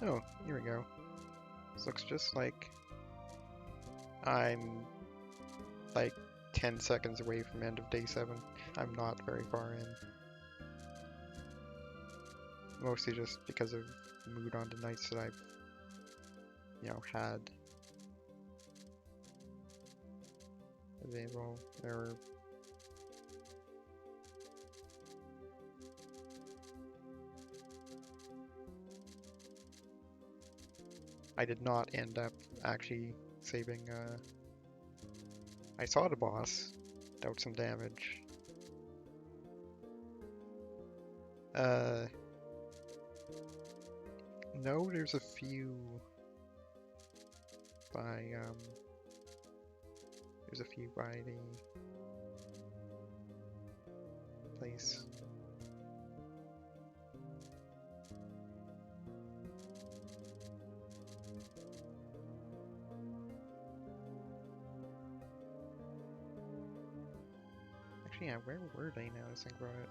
Speaker 1: Oh, here we go. This looks just like I'm like 10 seconds away from end of day 7. I'm not very far in. Mostly just because of the mood on the nights that I've, had available. I did not end up actually saving, I saw the boss, dealt some damage. No, there's a few by, there's a few by the place. Actually, yeah, where were they now? Let's think about it.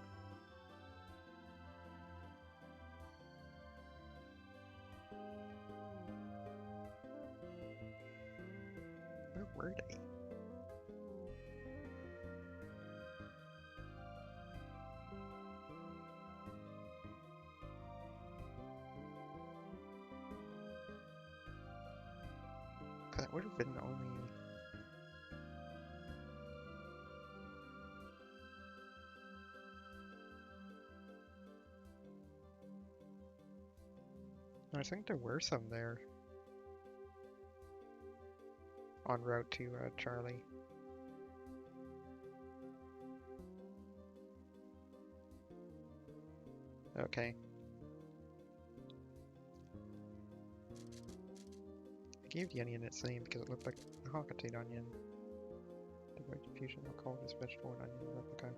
Speaker 1: Where were they? That would have been the only... I think there were some there. En route to Charlie. Okay. I gave the onion its name because it looked like a Hawkatade onion. The white diffusion will call this vegetable an onion replica.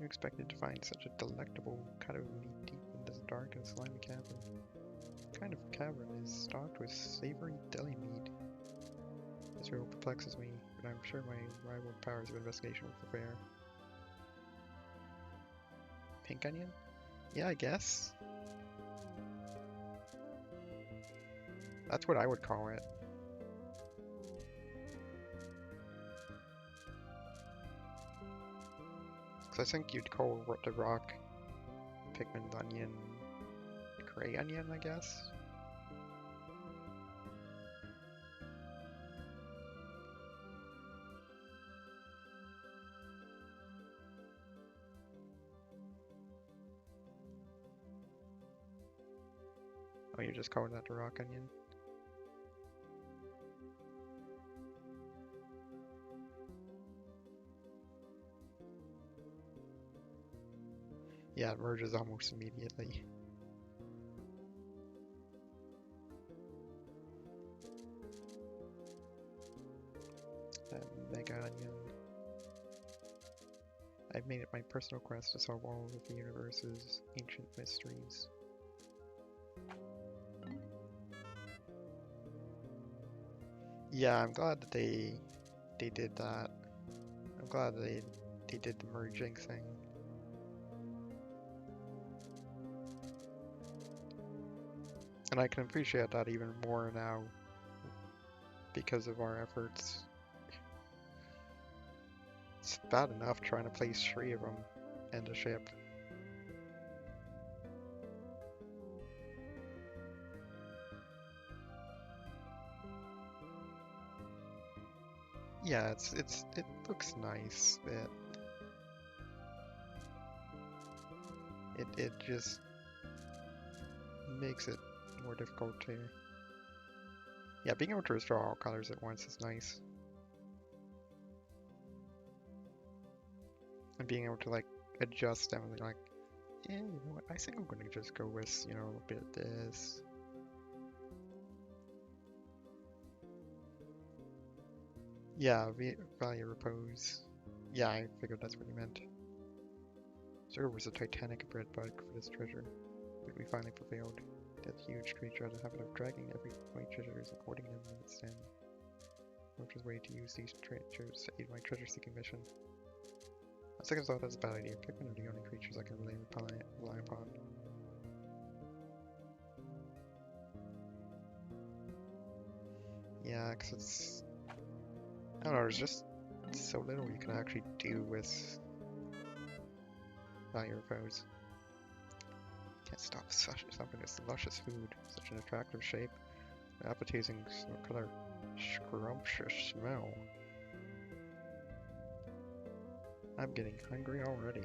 Speaker 1: You expected to find such a delectable cut of meat deep in this dark and slimy cavern. What kind of cavern is stocked with savory deli meat? This riddle perplexes me, but I'm sure my rival powers of investigation will prevail. Pink onion? Yeah, I guess. That's what I would call it. Because I think you'd call the rock Pikmin onion gray onion, I guess. Oh, you're just calling that the rock onion? Yeah, it merges almost immediately. Mega onion. I've made it my personal quest to solve all of the universe's ancient mysteries. Yeah, I'm glad that they did that. I'm glad they did the merging thing. And I can appreciate that even more now because of our efforts. It's bad enough trying to place 3 of them and a ship. Yeah, it looks nice, but it just makes it more difficult to Yeah, being able to restore all colors at once is nice. And being able to like adjust them and like, yeah, you know what, I think I'm gonna just go with, you know, a bit of this. Yeah, value repose. Yeah, I figured that's what you meant. Zero was a titanic bread bug for this treasure, but we finally prevailed. That huge creature had a habit of dragging every white treasures and hoarding them in its den. Which is way to use these treasures to aid my treasure-seeking mission. On second thought, that's a bad idea. Pikmin are the only creatures I can really rely upon. Yeah, because it's... I don't know, there's just so little you can actually do with value repose. Can't stop something that's luscious food, such an attractive shape, an appetizing color, scrumptious smell. I'm getting hungry already.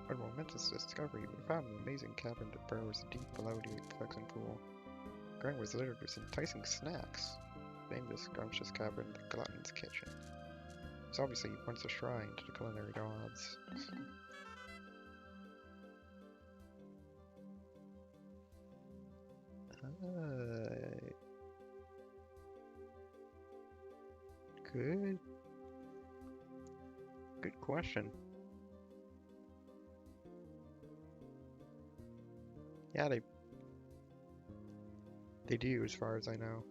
Speaker 1: What a momentous discovery! We found an amazing cabin that burrows deep below the reflection pool. The ground was littered with enticing snacks. Named this scrumptious cabin the Glutton's Kitchen. It's obviously once a shrine to the culinary gods. Good question. Yeah, they do, as far as I know.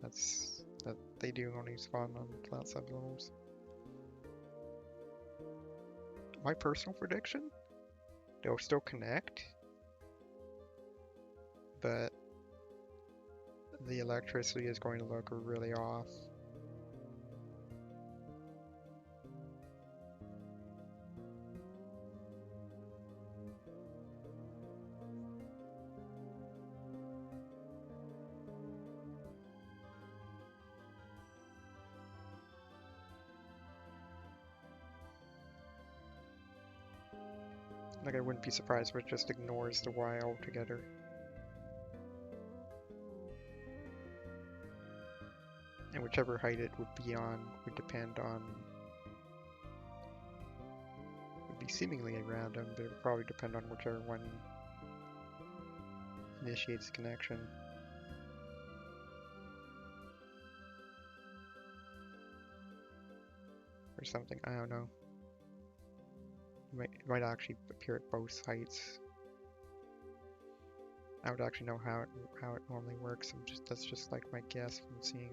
Speaker 1: That they do only spawn on flat subzones. My personal prediction? They'll still connect, but the electricity is going to look really off. Like, I wouldn't be surprised if it just ignores the Y altogether. And whichever height it would be on would depend on... would be seemingly random, but it would probably depend on whichever one initiates the connection. Or something, I don't know. It might actually appear at both heights. I would actually know how it normally works. That's just like my guess from seeing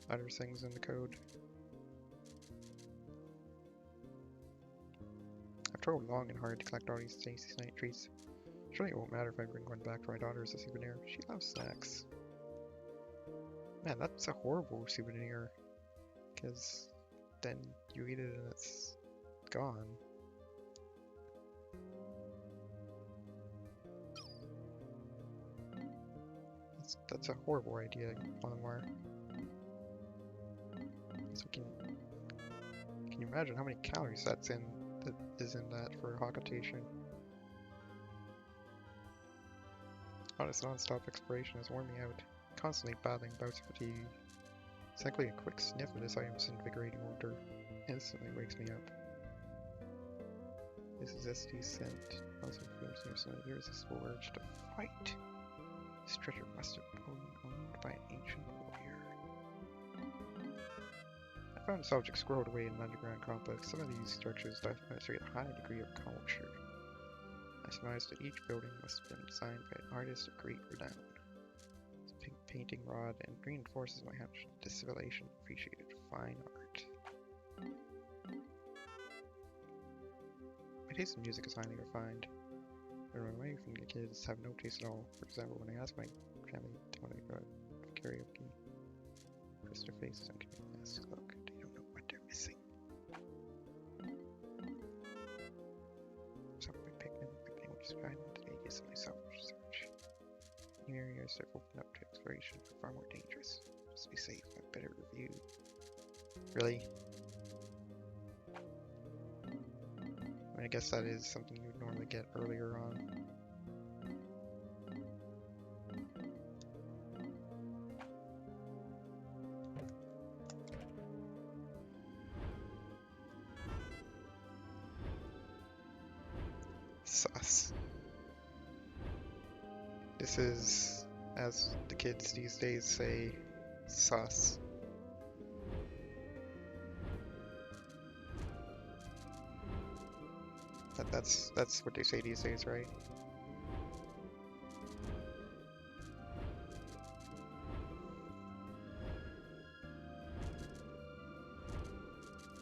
Speaker 1: other things in the code. I've tried long and hard to collect all these tasty night treats. Surely it won't matter if I bring one back to my daughter as a souvenir. She loves snacks. Man, that's a horrible souvenir. Because then you eat it and it's gone. That's a horrible idea, Olimar. So can you imagine how many calories that is in that for habitation? Oh, this non-stop exploration has worn me out. Constantly battling bouts of fatigue. Simply a quick sniff of this item's invigorating odor instantly wakes me up. This is SD's scent. Also feels an irresistible urge to fight. This treasure must have been owned by an ancient warrior. I found this object squirreled away in an underground complex. Some of these structures demonstrate a high degree of culture. I surmise that each building must have been designed by an artist of great renown. This pink painting rod and reinforces my hunch that this civilization appreciated fine art. My taste in music is highly refined. But my wife and the kids have no taste at all. For example, when I ask my family when I go to karaoke, twist their faces and give me a nasty look. They don't know what they're missing. Some of my Pikmin, I've been able to describe them today based on my self-research. New areas have opened up to exploration are far more dangerous. Just be safe, have better review. Really? I guess that is something you would normally get earlier on. sus. This is, as the kids these days say, sus. That's what they say these days, right?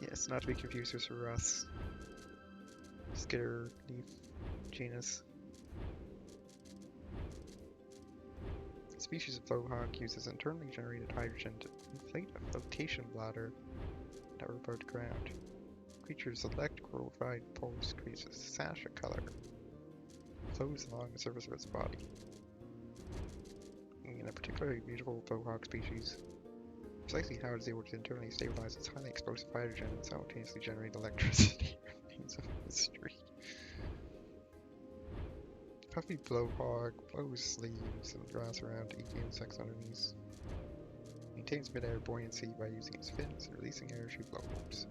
Speaker 1: Yes, not to be confused with Russ. Skitter leaf genus. The species of blowhog uses internally generated hydrogen to inflate a flotation bladder that will above the ground. Creature's electrified pulse creates a sash of color. Flows along the surface of its body. In a particularly beautiful blowhog species, precisely how it is able to internally stabilize its highly explosive hydrogen and simultaneously generate electricity remains a mystery. Puffy blowhog blows leaves and grass around to eat the insects underneath. Maintains mid-air buoyancy by using its fins and releasing air through blowhorns.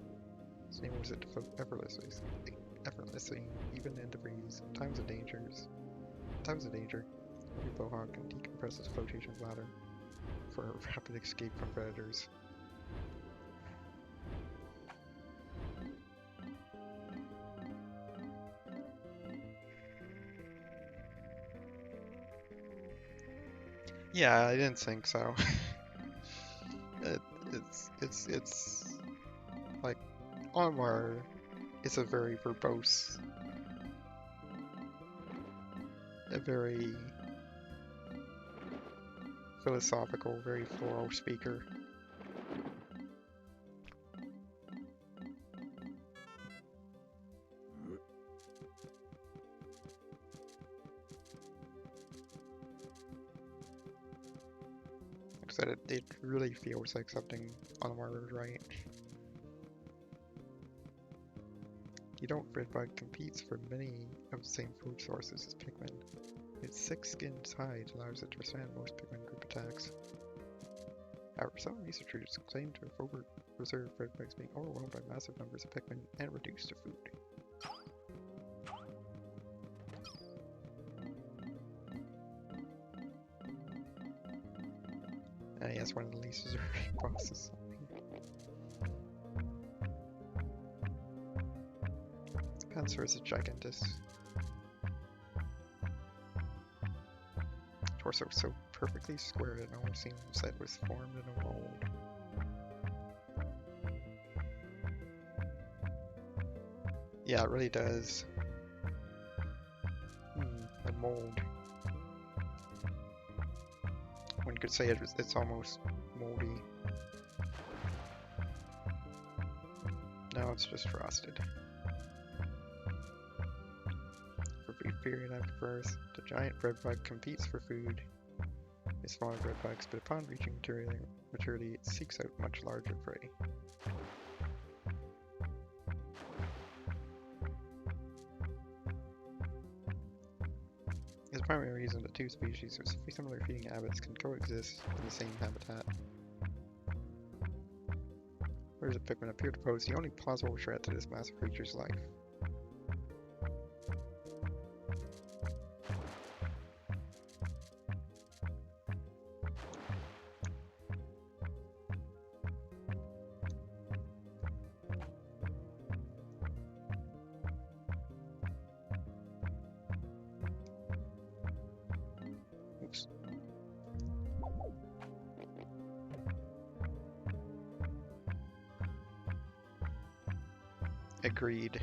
Speaker 1: This enables it to float effortlessly, even in the breeze. In times of danger, every blowhog can decompress its flotation bladder for a rapid escape from predators. Yeah, I didn't think so. It's like Onmar is a very verbose, a very philosophical, very floral speaker. Like I said, it really feels like something Onmar would write. You don't Redbud competes for many of the same food sources as Pikmin. Its thick-skinned hide allows it to withstand most Pikmin group attacks. However, some researchers claim to have over-reserved redbugs being overwhelmed by massive numbers of Pikmin and reduced to food. Yes, one of the least reserved bosses. Panzer is a gigantus. Torso so perfectly square it almost seems that it was formed in a mold. Yeah, it really does. A mold. One could say it's almost moldy. No, it's just frosted. For a brief period after birth, the giant redbug competes for food with smaller redbugs, but upon reaching maturity, it seeks out much larger prey. As a primary reason, the two species with similar feeding habits can coexist in the same habitat. Whereas the Pikmin appear to pose the only plausible threat to this massive creature's life. Oops. Agreed.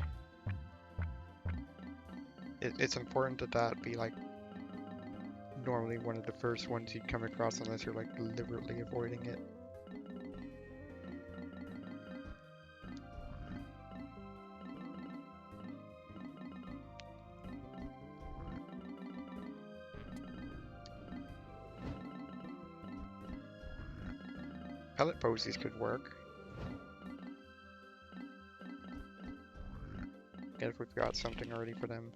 Speaker 1: It's important that that be like normally one of the first ones you'd come across unless you're like deliberately avoiding it. Pellet posies could work. Again, if we've got something already for them.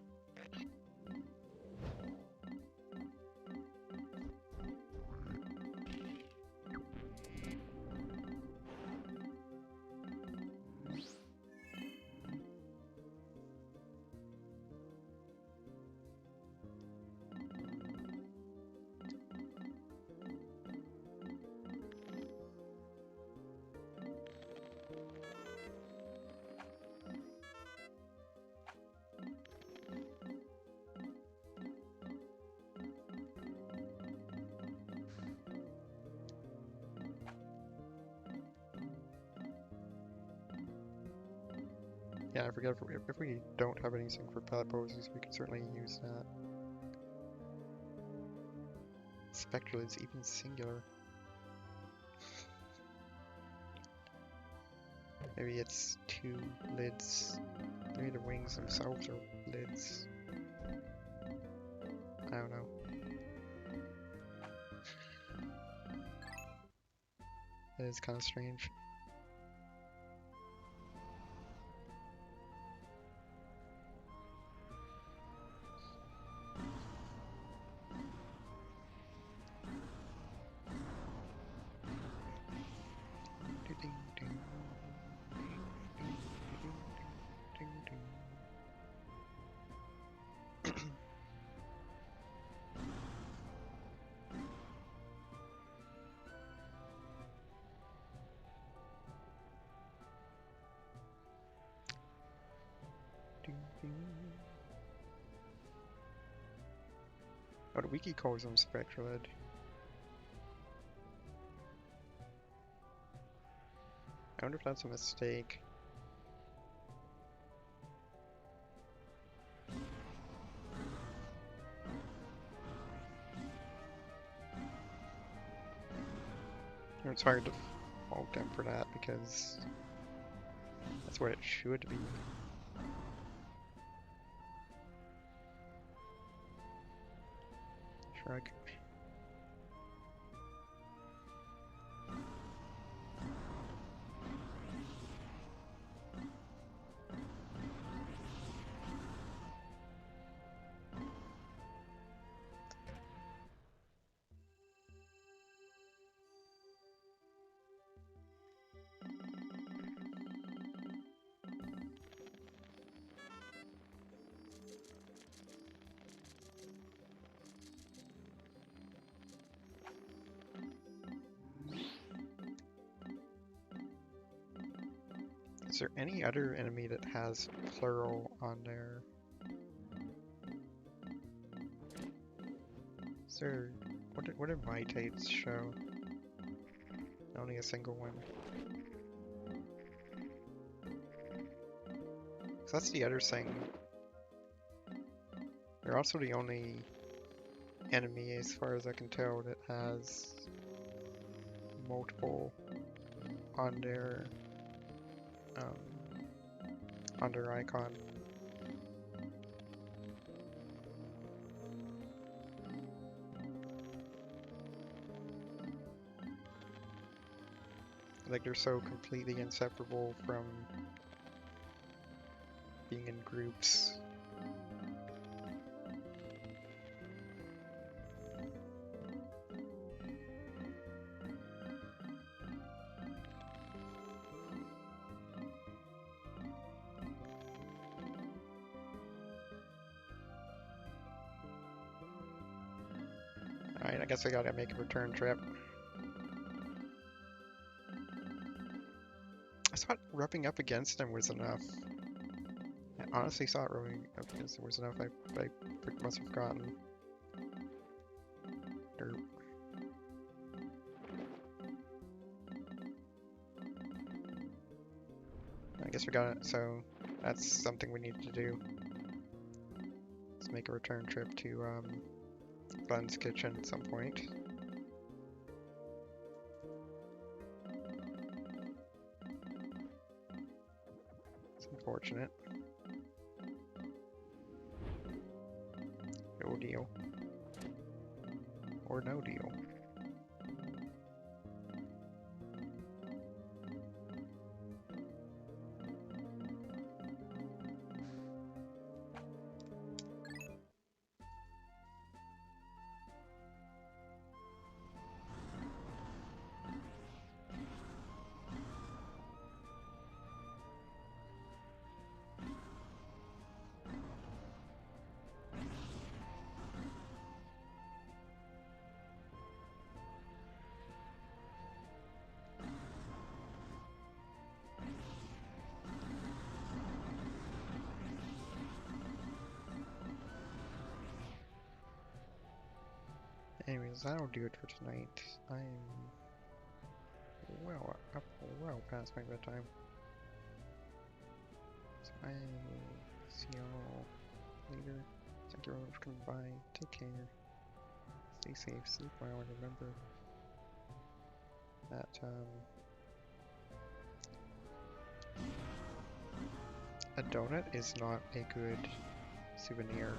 Speaker 1: Yeah, I forget if we don't have anything for pallet posies, we could certainly use that. Spectral is even singular. Maybe it's two lids. Maybe the wings themselves are lids. I don't know. That is kind of strange. Oh, the wiki calls them Spectralid. I wonder if that's a mistake. It's hard to fault them for that because that's what it should be. Shrug. Is there any other enemy that has plural on there? Is there... What do mitates show? Only a single one. So that's the other thing. They're also the only enemy, as far as I can tell, that has multiple on their icon. Like they're so completely inseparable from being in groups. Alright, I guess I gotta make a return trip. I thought rubbing up against them was enough. I honestly thought rubbing up against them was enough. I must have forgotten. Derp. I guess we got it, so that's something we need to do. Let's make a return trip to Glenn's kitchen at some point. It's unfortunate. No deal. Or no deal. Anyways, that'll do it for tonight. I'm well past my bedtime. So I will see y'all later. Thank you everyone for coming by. Take care. Stay safe, sleep well, and remember that a donut is not a good souvenir.